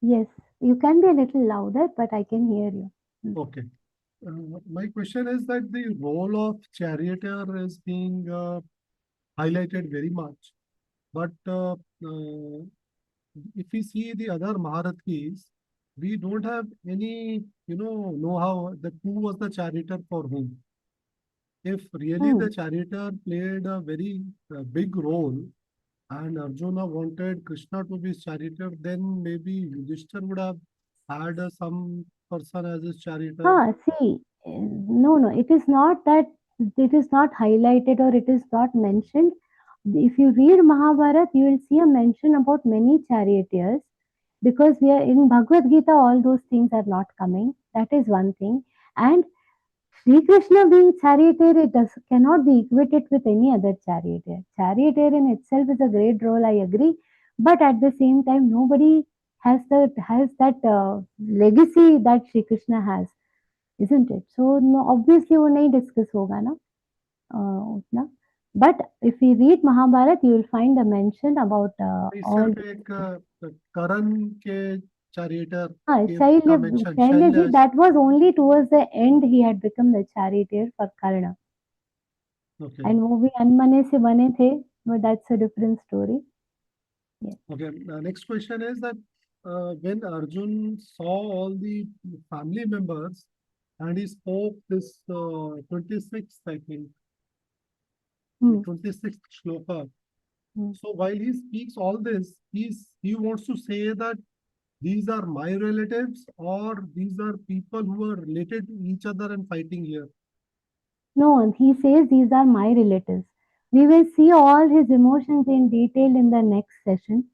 Yes, you can be a little louder, but I can hear you. Okay. My question is that the role of charioteer is being highlighted very much. But if we see the other Maharathis, we don't have any, know how that who was the charioteer for whom. If really the charioteer played a very big role and Arjuna wanted Krishna to be his charioteer, then maybe Yudhishthir would have had some person as his charioteer. See, no, it is not that it is not highlighted or it is not mentioned. If you read Mahabharata, you will see a mention about many charioteers, because we are in Bhagavad Gita, all those things are not coming. That is one thing. And Sri Krishna being charioteer, it cannot be equated with any other charioteer. Charioteer in itself is a great role, I agree. But at the same time, nobody has that legacy that Sri Krishna has, isn't it? So no, obviously वो नहीं discuss होगा ना उतना. But if we read Mahabharata, you will find a mention about all. सिर्फ एक करण के charioteer Shailya, that was only towards the end he had become the charioteer for Karna. Okay. And वो भी अनमने से बने थे, but that's a different story. Yes. Okay. Next question is that when Arjun saw all the family members and he spoke this 26th, I think, 26th shloka. So while he speaks all this, he wants to say that these are my relatives or these are people who are related to each other and fighting here. No, he says these are my relatives. We will see all his emotions in detail in the next session.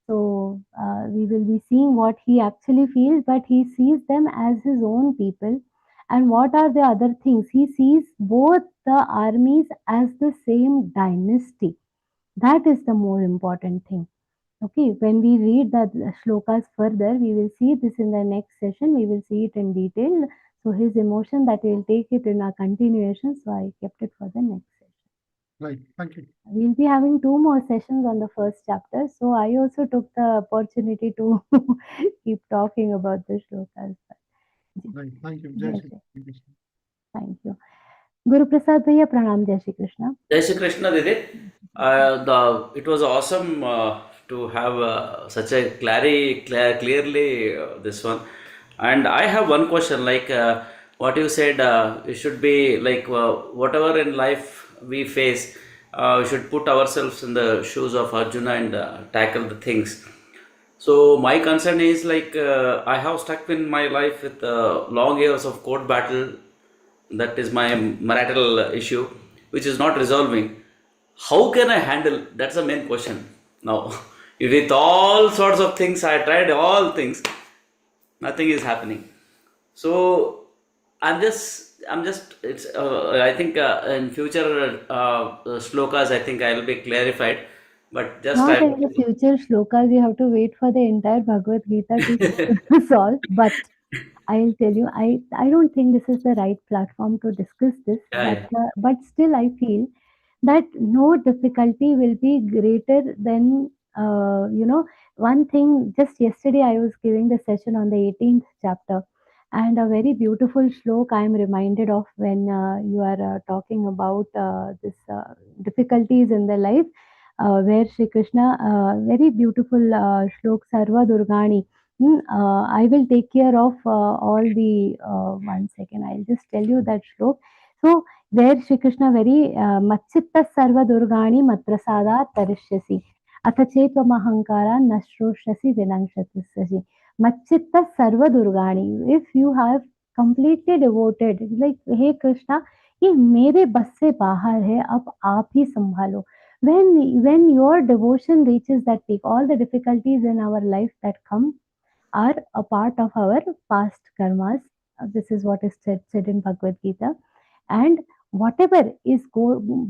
So we will be seeing what he actually feels, but he sees them as his own people. And what are the other things? He sees both the armies as the same dynasty. That is the more important thing. Okay, when we read the shlokas further, we will see this in the next session. We will see it in detail. So his emotion, that we will take it in a continuation. So I kept it for the next session. Right, thank you. We'll be having 2 more sessions on the first chapter. So I also took the opportunity to keep talking about the shlokas. Right, thank you. Jai Shri Krishna. Thank you. Guru Prasad Bhaiya, Pranam, Jai Shri Krishna. Jai Shri Krishna, Didi. It was awesome to have such a clearly this one. And I have one question, like what you said, it should be like whatever in life we face, we should put ourselves in the shoes of Arjuna and tackle the things. So my concern is like I have stuck in my life with long years of court battle. That is my marital issue, which is not resolving. How can I handle? That's the main question. Now, with all sorts of things, I tried all things. Nothing is happening. So I'm just. It's. I think in future shlokas, I think I will be clarified. But just not in the future shlokas, you have to wait for the entire Bhagavad Gita to solve. But I'll tell you, I don't think this is the right platform to discuss this, Yeah, but still I feel that no difficulty will be greater than, one thing. Just yesterday I was giving the session on the 18th chapter, and a very beautiful shlok I am reminded of when you are talking about this difficulties in the life, where Shri Krishna, very beautiful shlok, Sarva Durgani. I will take care of all the, 1 second, I'll just tell you that shlok. So, where Shri Krishna very Machitta Sarva Durgani Matrasada Tarishyasi Atha Chetvamahankara Nashroshasi Vinangshatisasi. Machitta Sarva Durgani. If you have completely devoted, like, hey Krishna, ये मेरे बस से बाहर है, अब आप ही संभालो. When your devotion reaches that peak, all the difficulties in our life that come are a part of our past karmas. This is what is said in Bhagavad Gita. And whatever is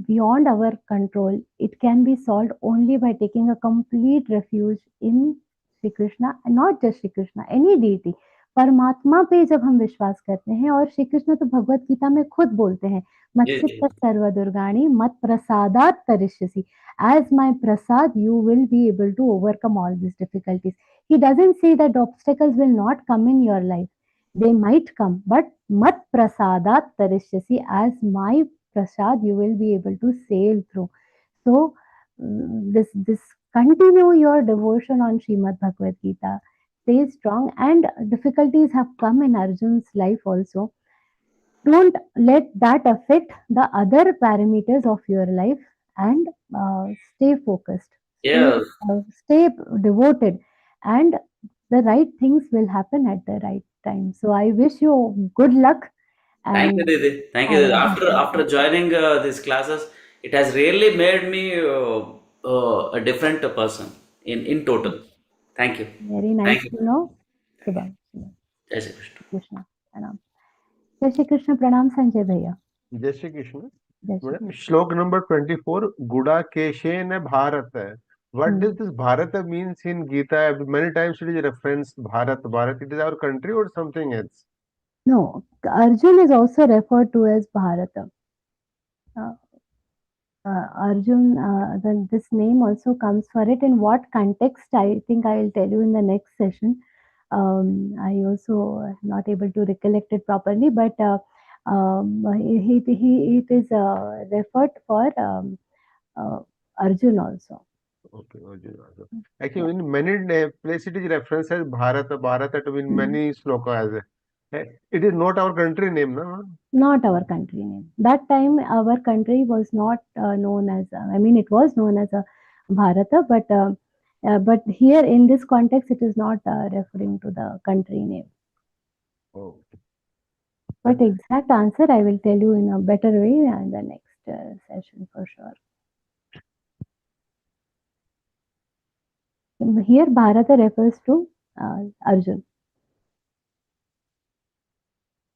beyond our control, it can be solved only by taking a complete refuge in Shri Krishna, and not just Shri Krishna, any deity. परमात्मा पे जब हम विश्वास करते हैं, और श्री कृष्ण तो भगवत गीता में खुद बोलते हैं, मच्चित्त सर्व दुर्गाणी मत प्रसादात तरिष्यसि. As my prasad, you will be able to overcome all these difficulties. He doesn't say that obstacles will not come in your life. They might come, but mat prasadat tarishyasi, as my prasad, you will be able to sail through. So, this continue your devotion on Śrīmad-Bhagavadgītā. Stay strong, and difficulties have come in Arjun's life also. Don't let that affect the other parameters of your life, and stay focused, yeah. stay devoted, and the right things will happen at the right time. So I wish you good luck. Thank you, And Didi. Thank you, Didi. After joining these classes, it has really made me a different person in total. Thank you. very nice Thank you. to know. Shubham. Jai Shri Krishna. Krishna. Pranam. Jai Shri Krishna. Pranam, Sanjay Bhaiya. Jai Shri Krishna. Jai Shri Madam, Shlok number 24, Gudakeshena Bharata. What does this Bharata means in Gita? Many times it is referenced Bharat. Bharat, it is our country or something else? No, Arjun is also referred to as Bharata. Arjun, this name also comes for it. In what context, I think I will tell you in the next session. I also am not able to recollect it properly, but it is referred for Arjun also. Okay, Arjun also. Actually, in many places it is referenced as Bharata. Bharata to in many slokas. It is not our country name, no? Not our country name. That time, our country was not known as, it was known as a Bharata, but here in this context, it is not referring to the country name. Oh. But exact answer I will tell you in a better way in the next session for sure. Here, Bharata refers to Arjun.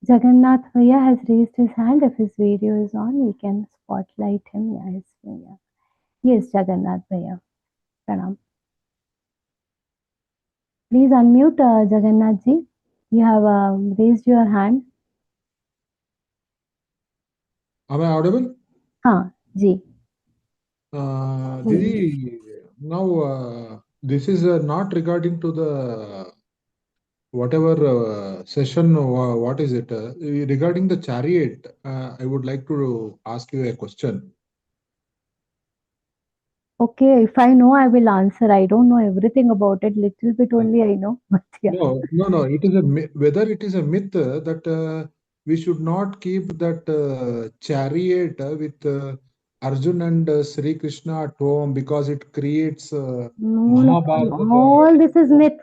Jagannath Bhaiya has raised his hand. If his video is on, we can spotlight him. Yeah. Yes, Jagannath Bhaiya. Pranam. Please unmute Jagannath ji. You have raised your hand. Am I audible? Haan, ji. Didi, now this is not regarding to the whatever session, what is it? Regarding the chariot, I would like to ask you a question. Okay, if I know, I will answer. I don't know everything about it. Little bit only I know. But yeah. No. It is whether it is a myth that we should not keep that chariot with Arjun and Sri Krishna at home because it creates No, all this is myth.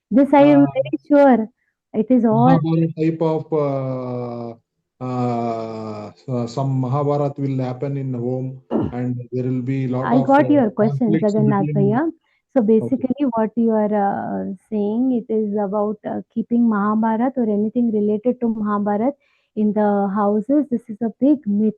This I am very sure. It is all Mahabharata type of some Mahabharata will happen in home and there will be lot I of got your question, conflicts Jagannath between. Bhaiya. So basically, what you are saying, it is about keeping Mahabharat or anything related to Mahabharat in the houses. This is a big myth.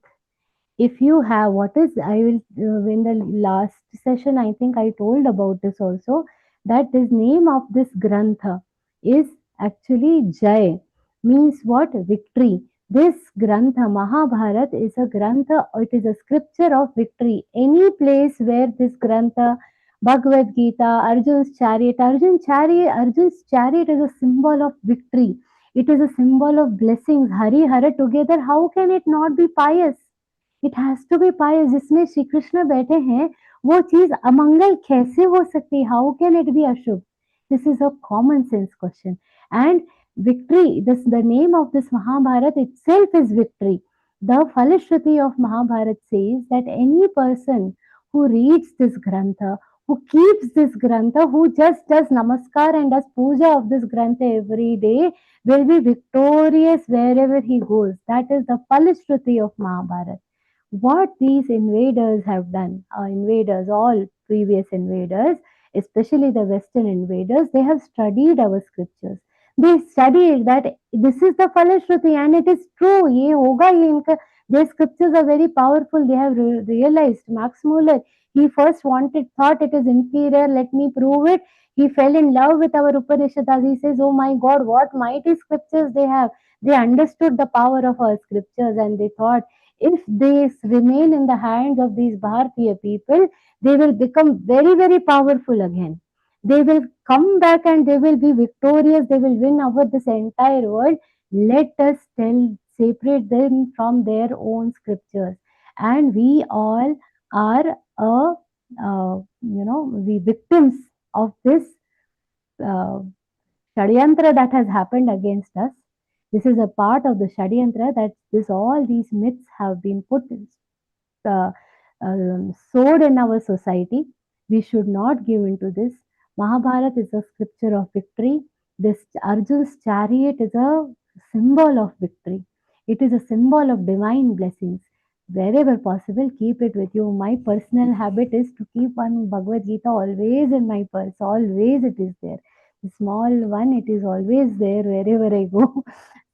If you have, I will, in the last session, I think I told about this also, that this name of this Grantha is actually Jai. means what? Victory. This Grantha, Mahabharata, is a Grantha, it is a scripture of victory. Any place where this Grantha, Bhagavad Gita, Arjun's chariot is a symbol of victory. It is a symbol of blessings. Hari Hara together, how can it not be pious? It has to be pious. जिसमें श्री कृष्ण बैठे हैं वो चीज अमंगल कैसे हो सकती? How can it be अशुभ? This is a common sense question. And victory, the name of this Mahabharata itself is victory. The Falashruti of Mahabharata says that any person who reads this Grantha, who keeps this Grantha, who just does namaskar and does puja of this Grantha every day, will be victorious wherever he goes. That is the Falashruti of Mahabharata. What these invaders have done, all previous invaders, especially the Western invaders, they have studied our scriptures. They studied that this is the Falashruti and it is true. Ye hoga, ye inka. Their scriptures are very powerful. They have realized. Max Muller, he first thought it is inferior. Let me prove it. He fell in love with our Upanishads. He says, oh my God, what mighty scriptures they have. They understood the power of our scriptures and they thought, if they remain in the hands of these Bharatiya people, they will become very, very powerful again. They will come back and they will be victorious. They will win over this entire world. Let us separate them from their own scriptures. And we all are, we victims of this Shadyantra that has happened against us. This is a part of the Shadyantra that all these myths have been put sowed in our society. We should not give into this. Mahabharata is a scripture of victory. This Arjun's chariot is a symbol of victory. It is a symbol of divine blessings. Wherever possible, keep it with you. My personal habit is to keep one Bhagavad Gita always in my purse. Always it is there. The small one, it is always there wherever I go.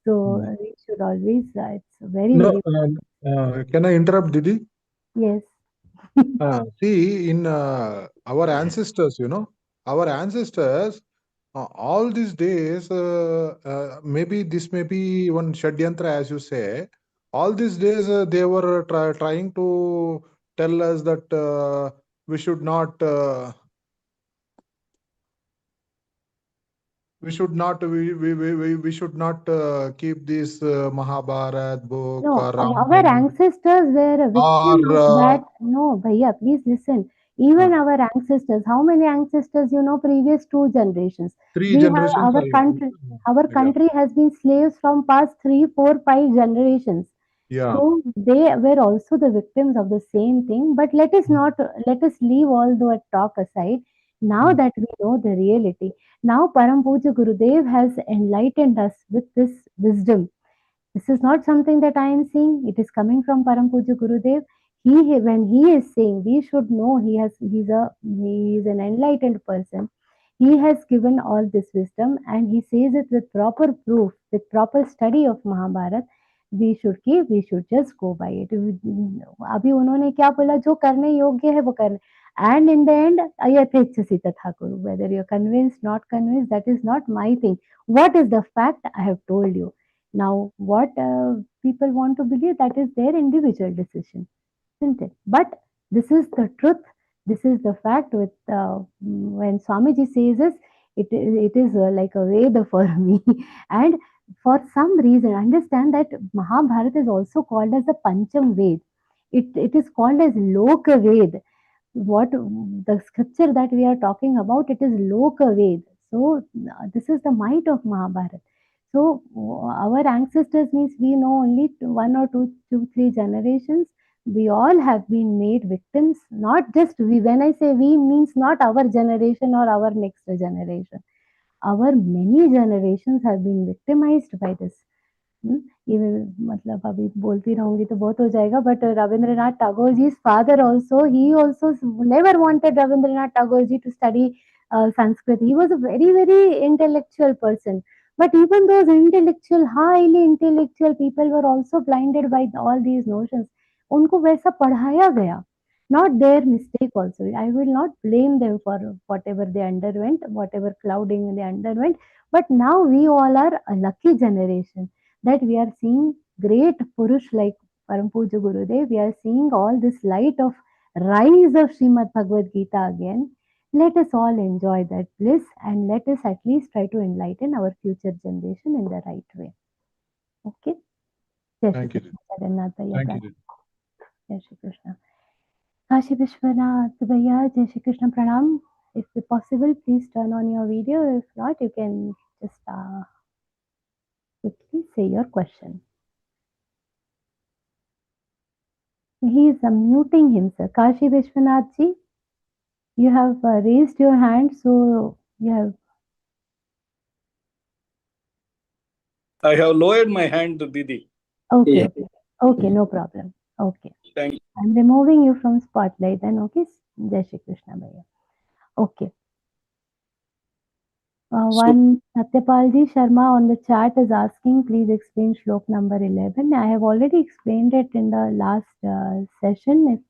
So we should always, it's very, No, very. can I interrupt, Didi? Yes. See, in our ancestors, our ancestors, all these days, maybe this may be one Shadyantra, as you say. All these days, they were trying to tell us that we should not. We should not keep this Mahabharata book No, or our ancestors were a victim of that. No, Bhaiya, please listen. Even our ancestors, how many ancestors, previous 2 generations? three We have generations. our country has been slaves from past 3, 4, 5 generations. Yeah. So they were also the victims of the same thing. But let us leave all the talk aside. Now that we know the reality, now Param Puja Gurudev has enlightened us with this wisdom. This is not something that I am saying. It is coming from Param Puja Gurudev. When he is saying, we should know he is an enlightened person. He has given all this wisdom and he says it with proper proof, with proper study of Mahabharata. We should just go by it. अभी उन्होंने क्या बोला? जो करने योग्य है वो करने. And in the end, ayatechasi tatha kuru. Whether you're convinced, not convinced, that is not my thing. What is the fact? I have told you. Now, what people want to believe, that is their individual decision, isn't it? But this is the truth. This is the fact. With when Swamiji says this, it is like a Veda for me. And for some reason, understand that Mahabharata is also called as the Pancham Ved. It is called as Loka Ved. What the scripture that we are talking about, it is Loka Ved. So this is the might of Mahabharata. So our ancestors means we know only 1 or 2, 3 generations. We all have been made victims. Not just we. When I say we, means not our generation or our next generation. Our many generations have been victimized by this. मतलब अभी बोलती रहूंगी तो बहुत हो जाएगा. But Rabindranath Tagore ji's father also, he also never wanted Rabindranath Tagore ji to study Sanskrit. He was a very, very intellectual person. But even those highly intellectual people were also blinded by all these notions. उनको वैसा पढ़ाया गया. Not their mistake also. I will not blame them for whatever they underwent, whatever clouding they underwent. But now we all are a lucky generation that we are seeing great Purush like Param Puja Gurudev. We are seeing all this light of rise of Śrīmad-Bhagavadgītā again. Let us all enjoy that bliss and let us at least try to enlighten our future generation in the right way. Okay? Jai Shri Thank you. Krishna Jagannath Bhaiya. Thank Pranam. you. Jai Shri Krishna. Kashi Vishwanath Bhaiya, Jai Shri Krishna Pranam. If possible, please turn on your video. If not, you can just quickly say your question. He is muting himself. Kashi Vishwanath ji, you have raised your hand, so you have. I have lowered my hand to Didi. Okay, Yeah. okay, okay, no problem. Okay, Thank you. I'm removing you from spotlight. Then okay, Jai Shri Krishna Bhaiya. Okay. One Satyapalji Sharma on the chat is asking, please explain shlok number 11. I have already explained it in the last session. If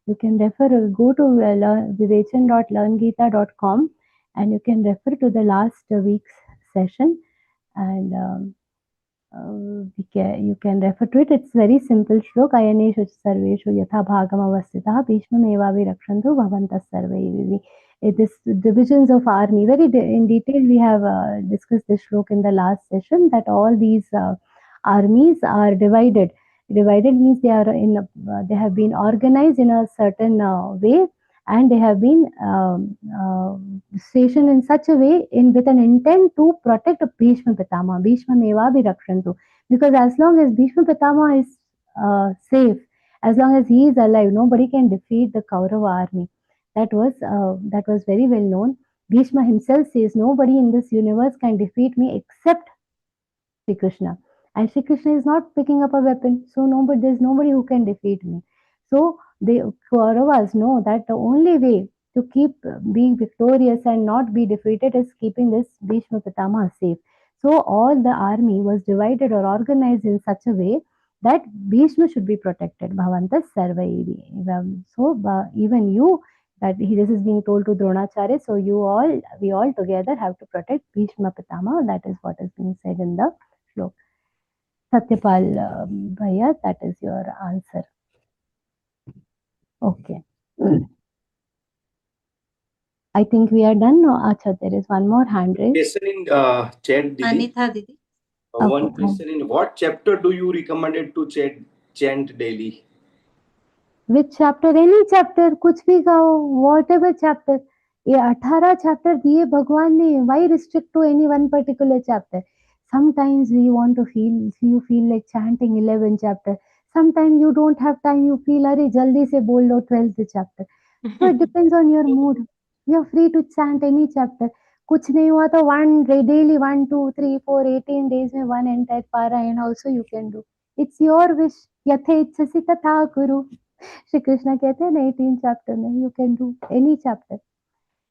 you can refer, go to vivechan.learngeeta.com and you can refer to the last week's session and you can refer to it. It's very simple shlok. Ayaneshu sarveshu yatha bhagam avastitah bhishmameva virakshantu bhavantas sarvaivi. This divisions of army, very in detail we have discussed this shlok in the last session, that all these armies are divided. Divided means they are they have been organized in a certain way, and they have been stationed in such a way with an intent to protect Bhishma Pitama. Bhishma Meva Virakshantu. Because as long as Bhishma Pitama is safe, as long as he is alive, nobody can defeat the Kaurava army. That was very well known. Bhishma himself says, nobody in this universe can defeat me except Sri Krishna. And Sri Krishna is not picking up a weapon, so there's nobody who can defeat me. So the Kauravas know that the only way to keep being victorious and not be defeated is keeping this Bhishma Pitama safe. So all the army was divided or organized in such a way that Bhishma should be protected. Bhavantas Sarvaivi. So even you, this is being told to Dronacharya, so we all together have to protect Bhishma Pitama. That is what is being said in the shlok. Satyapal Bhaiya, that is your answer. Okay. I think we are done. No, Acha, there is one more hand raised. Question in chat, Didi. Anitha Didi. One Okay. question in what chapter do you recommend it to chant daily? Which chapter? Any chapter, कुछ भी कहो, whatever chapter. ये 18 chapter दिए भगवान ने. Why restrict to any one particular chapter? Sometimes you feel like chanting 11 chapter. Sometimes you don't have time. You feel अरे जल्दी से बोल लो 12th chapter. So it depends on your mood. You are free to chant any chapter. कुछ नहीं हुआ तो daily 1, 2, 3, 4, 18 days में one entire parayana also you can do. It's your wish. यथेच्छसि तथा कुरु. Shri Krishna कहते हैं 18 chapter में you can do any chapter.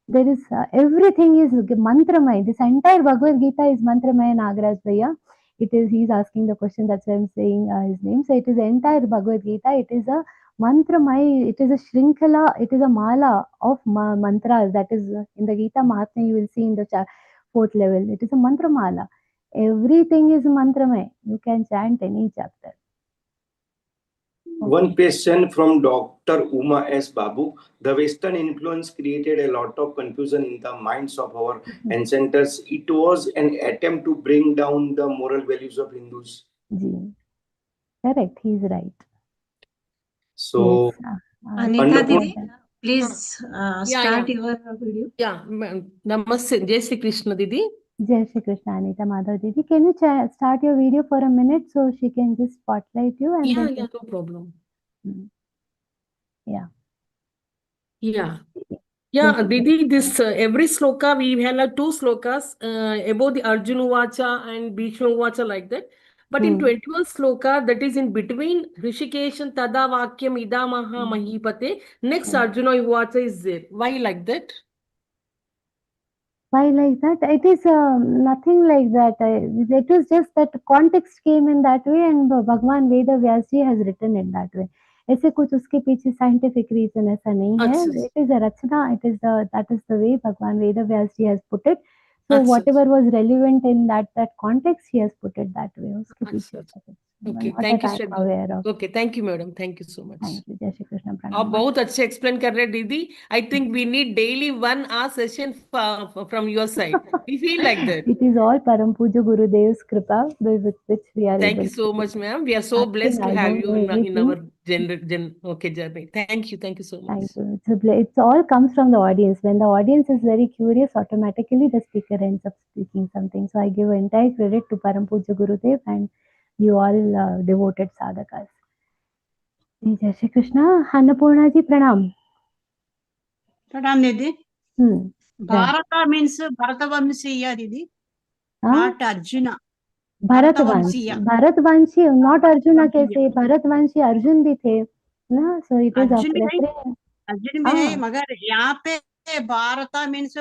There is everything is mantramay. This entire Bhagavad Gita is mantramay. Nagaraj Bhaiya. He's asking the question, that's why I'm saying his name. So it is the entire Bhagavad Gita. It is a mantramay. It is a shrinkala. It is a mala of mantras. That is in the Gita Mahatmya you will see in the 4th level. It is a mantra mala. Everything is mantramay. You can chant any chapter. One question from Dr. Uma S. Babu. The Western influence created a lot of confusion in the minds of our ancestors. It was an attempt to bring down the moral values of Hindus. Correct, he is right. So, yes, Anita Didi, please start your video. Yeah, Namaste, Jai Shri Krishna Didi. Jai Shri Krishna, Anita Madhav Didi. Can you start your video for a minute so she can just spotlight you? And Yeah, then yeah, no problem. Yeah. Yeah. Yes, Yeah, Didi, this every sloka, we have like 2 slokas about the Arjuna Vacha and Bhishma Vacha like that. But in 21 sloka, that is in between Rishikesh and Tada Vakyam Idamaha Mahipate, next Arjuna Vacha is there. Why like that? Why like that? It is nothing like that. It was just that context came in that way and Bhagwan Veda Vyasji has written it that way. ऐसे कुछ उसके पीछे scientific reason ऐसा नहीं है. It is a rachana. That is the way Bhagwan Veda Vyasji has put it. So अच्छा, whatever was relevant in that context, he has put it that way. उसके पीछे अच्छा, का कुछ okay, not thank that you I'm Shraddha. aware of. Okay, thank you madam, thank you so much. Thank you. जय श्री कृष्ण, आप प्रणाम। बहुत अच्छे एक्सप्लेन कर रहे हैं दीदी। I think we need daily 1 hour session from your side. We feel like that. It is all Param Puja Gurudev's kripa with which we are Thank able you so to much, do. ma'am. We are so I think blessed to I have don't you know in everything. our journey. Thank you so much. Thank you. It's all comes from the audience. When the audience is very curious, automatically the speaker ends up speaking something. So I give entire credit to Param Puja Gurudev and you all devoted sadhakas. Jai Shri Krishna. Annapurna ji, pranam. Pranam Didi. Jai. Bharata means Bharatavamsiya Didi, हाँ? not Arjuna. भरतवंशी, भरतवंशी, not Arjuna कैसे? भरतवंशी अर्जुन भी थे ना, so it is Arjun में नहीं, referring. Arjun में नहीं, मगर यहाँ पे भारता means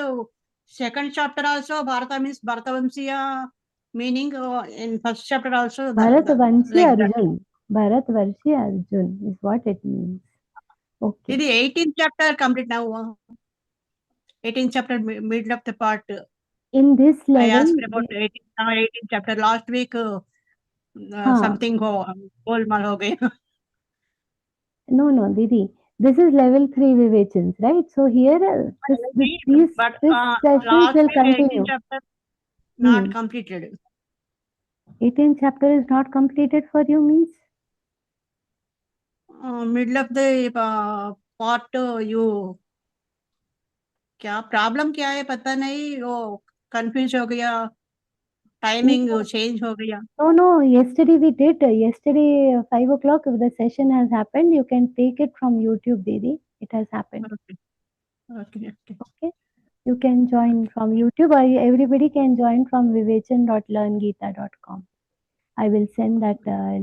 second chapter also Bharata means Bharatavamsiya meaning in first chapter also Bharatvanshi like that. Arjun. Bharatvanshi Arjun is what it means. Okay. Didi 18th chapter complete now. 18th chapter middle of the part. In this I level, asked about 18th chapter last week. Something Golmaal हो गया. No, Didi. This is level 3 Vivechans, right? So here, these sessions will continue. 18th chapter not completed. 18th chapter is not completed for you means? Middle of the part you क्या problem क्या है पता नहीं, वो confuse हो गया, timing change हो गया. No, yesterday we did. Yesterday 5 o'clock the session has happened. You can take it from YouTube, Didi. It has happened. Okay. You can join from YouTube or everybody can join from vivechan.learngeeta.com. I will send that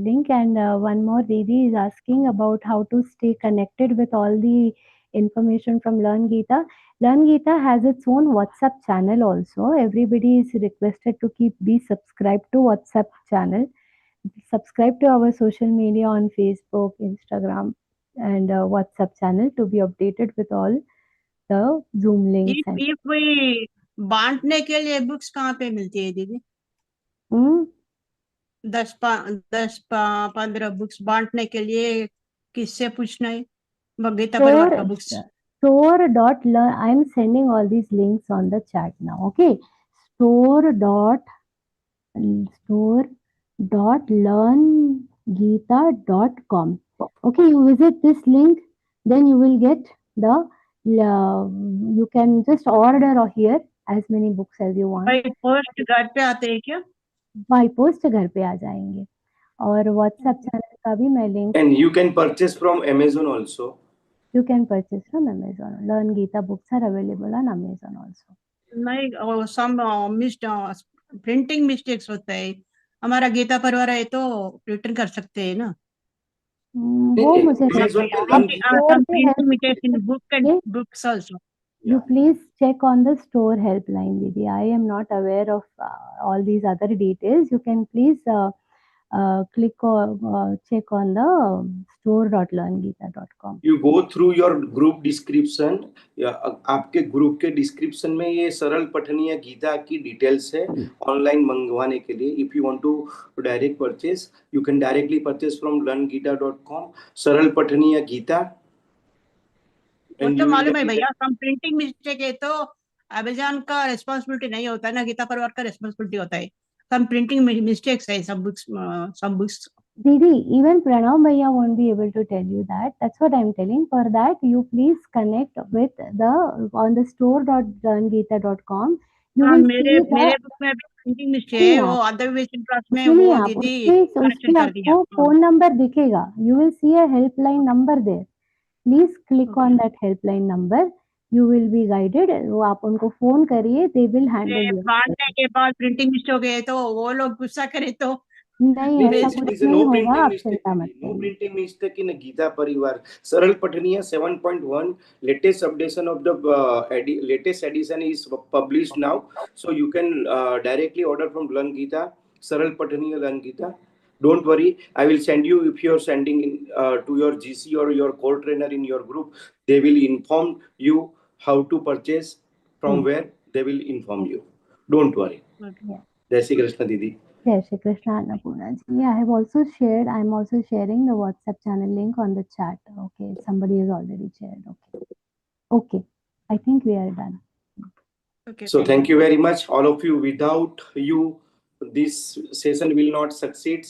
link. And one more Didi is asking about how to stay connected with all the information from Learngeeta. Learngeeta has its own WhatsApp channel also. Everybody is requested to be subscribed to WhatsApp channel. Subscribe to our social media on Facebook, Instagram and WhatsApp channel to be updated with all the Zoom links. If we बांटने के लिए books कहाँ पे मिलती है दीदी? 10-15 books बांटने के लिए किससे पूछना है? गीता परिवार का books. Store.learn. I am sending all these links on the chat now. Okay. Store.learngeeta.com. Okay, you visit this link, then you will get the you can just order here as many books as you want. By post घर पे आते हैं क्या? By post घर पे आ जाएंगे. और WhatsApp channel का भी मैं link. And you can purchase from Amazon also. You can purchase from Amazon. Learngeeta books are available on Amazon also. नहीं, some printing mistakes होता है. हमारा गीता परिवार है तो रिटर्न कर सकते हैं ना? वो मुझे Amazon पे some Learngeeta. printing mistakes in book and books also. You please check on the store helpline, Didi. I am not aware of all these other details. You can please click or check on the store.learngeeta.com. You go through your group description. आपके group के description में ये सरल पठनीय गीता की details है online मंगवाने के लिए. If you want to direct purchase, you can directly purchase from learngeeta.com. सरल पठनीय गीता. वो तो मालूम है भैया, some printing mistake है तो अमेज़न का रिस्पांसिबिलिटी नहीं होता है ना, गीता परिवार का रिस्पांसिबिलिटी होता है. Some printing mistakes है some books. Didi, even Pranav Bhaiya won't be able to tell you that. That's what I'm telling. For that, you please connect with on the store.learngeeta.com. You will मेरे book में printing mistake है, वो other class में वो दीदी correction कर दिया. Phone number दिखेगा. You will see a helpline number there. Please click on that helpline number. You will be guided. वो आप उनको फोन करिए. They will handle you. बांटने के बाद प्रिंटिंग मिस्टेक हो गए तो वो लोग गुस्सा करे तो नहीं, ऐसा कुछ नहीं होगा. आप चिंता मत No printing mistake in Geeta Pariwar. सरल पठनीय 7.1 latest updation of the latest edition is published now. So you can directly order from Learngeeta. सरल पठनीय Learngeeta. Don't worry, I will send you, if you are sending in, to your GC or your core trainer in your group, they will inform you how to purchase from where, they will inform you. Don't worry. Yeah. Jai Shri Krishna, Didi. Jai Shri Krishna, Annapurna ji. Yeah, I have also shared, I'm also sharing the WhatsApp channel link on the chat. Okay, somebody has already shared. Okay. Okay, I think we are done. Okay, So thank you very much, all of you. Without you, this session will not succeed.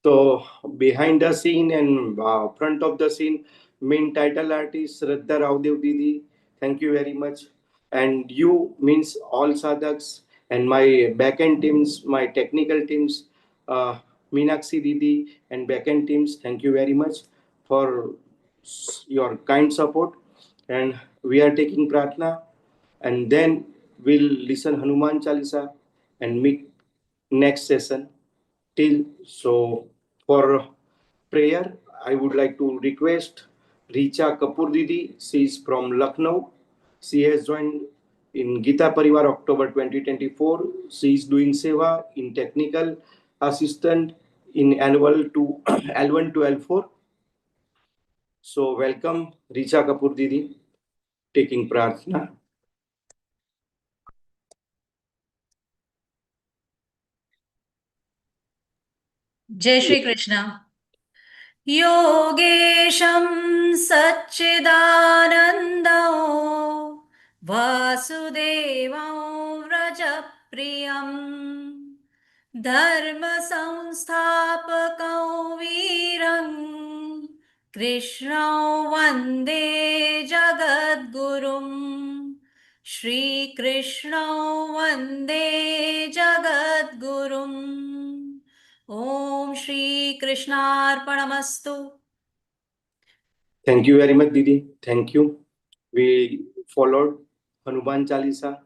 So behind the scene and front of the scene, main title artist Shraddha Raodeo Didi. Thank you very much. And you means all sadhaks and my backend teams, my technical teams, Meenakshi Didi and backend teams. Thank you very much for your kind support. And we are taking pratna, and then we'll listen Hanuman Chalisa and meet next session. Till so, for prayer, I would like to request Richa Kapoor Didi. She is from Lucknow. She has joined in Geeta Pariwar October 2024. She is doing seva in technical assistant in annual to L1 to L4. So welcome Richa Kapoor Didi, taking prarthana. जय श्री कृष्ण। योगेशं सच्चिदानन्दो वासुदेवं व्रजप्रियं धर्मसंस्थापकं वीरं कृष्णं वन्दे जगद्गुरुं श्रीकृष्णं वन्दे जगद्गुरुम्। Om Shri Krishnarpanamastu. Thank you very much, Didi. Thank you. We followed Hanuman Chalisa.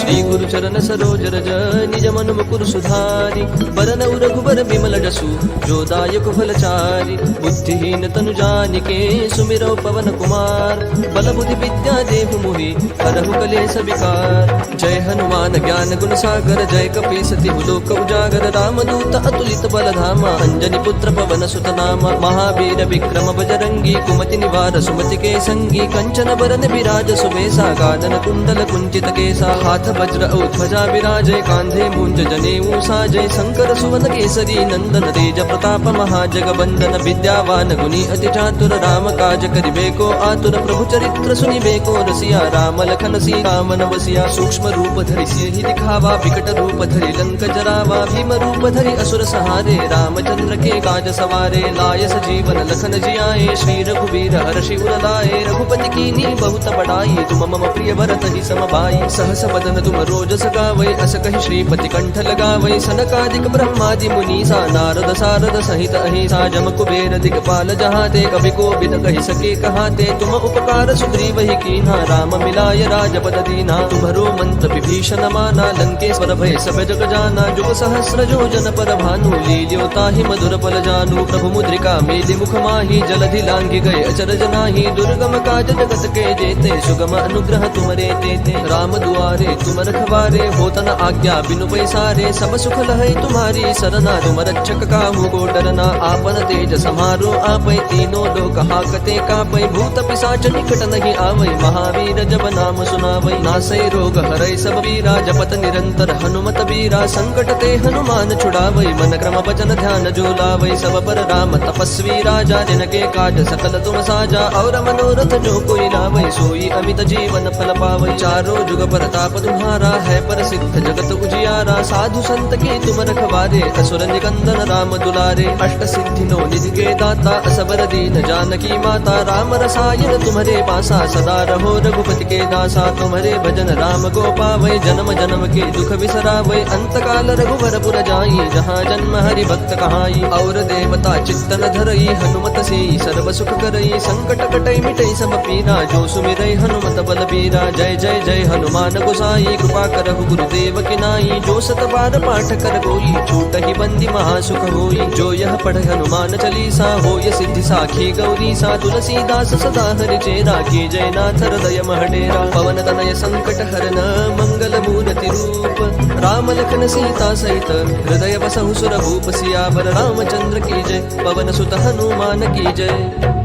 Shri गुरु चरण सरोज रज निज मन मुकुर सुधारि बरनउ रघुबर बिमल जसु जो दायक फलचारि बुद्धिहीन तनु जानिके सुमिरौ पवन कुमार बल बुद्धि विद्या देहु मोहि हरहु कलेश विकार। जय हनुमान ज्ञान गुण सागर जय कपीस तिहु लोक उजागर रामदूत अतुलित बल धामा अंजनी पुत्र पवन सुत नामा महावीर विक्रम बजरंगी कुमति निवार सुमति के संगी कंचन बरन विराज सुबेसा कानन कुंडल कुंचित केसा हाथ वज्र औ ध्वजा विराजय कांधे मूंज जनेऊ साजय शंकर सुवन केसरी नंदन तेज प्रताप महाजगबंदन विद्यावान गुणी अति चातुर राम काज करिबे को आतुर प्रभु चरित्र सुनिबे को रसिया राम लखन सीता मन बसिया सूक्ष्म रूप धरि सिंहि दिखावा विकट रूप धरि लंक जरावा भीम रूप धरि असुर सहारे रामचंद्र के काज सवारे लाय सजीवन लखन जियाए श्री रघुवीर हर्षि उर लाए रघुपति कीन्ही बहुत बड़ाई तुम मम प्रिय भरत ही समबाई सहस बदन तुम रोजस गावै अस कहि श्रीपति कंठ लगावै सनकादिक ब्रह्मादि मुनीसा नारद सारद सहित अहिसा जम कुबेर दिगपाल जहाते कवि कोविद कहि सके कहाते तुम उपकार सुग्रीवहि कीन्हा राम मिलाय राजपद दीना तुम्हरो मंत्र विभीषण माना लंकेश्वर भय सब जग जाना जुग सहस्र योजन पर भानु लील्यो ताहि मधुर पल जानु प्रभु मुद्रिका मेलि मुख माहि जलधि लांघि गए अचरज नाहि दुर्गम काज जगत के जेते सुगम अनुग्रह तुमरे तेते राम दुआरे तुम रखवारे होतन आज्ञा बिनु पैसारे सब सुख लहै तुम्हारी सरना तुम रक्षक काहू को डरना आपन तेज समारो आपै तीनों लोक हाकते कापै भूत पिशाच निकट नहीं आवै महावीर जब नाम सुनावै नासै रोग हरै सब वीरा जपत निरंतर हनुमत वीरा संकट ते हनुमान छुड़ावै मन क्रम वचन ध्यान जो लावै सब पर राम तपस्वी राजा जिनके काज सकल तुम साजा और मनोरथ जो कोई लावै सोई अमित जीवन फल पावै चारों जुग प्रताप तुम्हारा है प्रसिद्ध जगत उजियारा साधु संत के तुम रखवारे असुर निकंदन राम दुलारे अष्ट सिद्धि नो निधि के दाता असबर दीन जानकी माता राम रसायन तुम्हारे पासा सदा रहो रघुपति के दासा तुम्हारे भजन राम को पावै जन्म जन्म के दुख बिसरावै अंत काल रघुवर पुर जाई जहाँ जन्म हरि भक्त कहाई और देवता चित्तन धरई हनुमत से सर्व सुख करई संकट कटई मिटई सब पीरा जो सुमिरै हनुमत बल बीरा जय जय जय हनुमान गोसाई कृपा करहु गुरुदेव के नाई। जो सत बार पाठ कर कोई छूट ही बंदी महासुख होई। जो यह पढ़ हनुमान चालीसा होय सिद्धि साखी गौरी सा। तुलसीदास सदा हरि चेरा की जय नाथ हृदय मह डेरा। पवन तनय संकट हरन मंगल मूर्ति रूप। राम लखन सीता सहित हृदय बसहु सुर भूप। सियावर रामचंद्र की जय पवन सुत हनुमान की जय।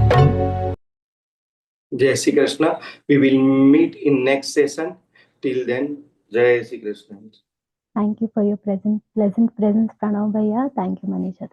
Jai Shri Krishna. We will meet in next session. Till then, Jai Shri Krishna. Thank you for your pleasant presence, Pranav Bhaiya. Thank you, Manisha.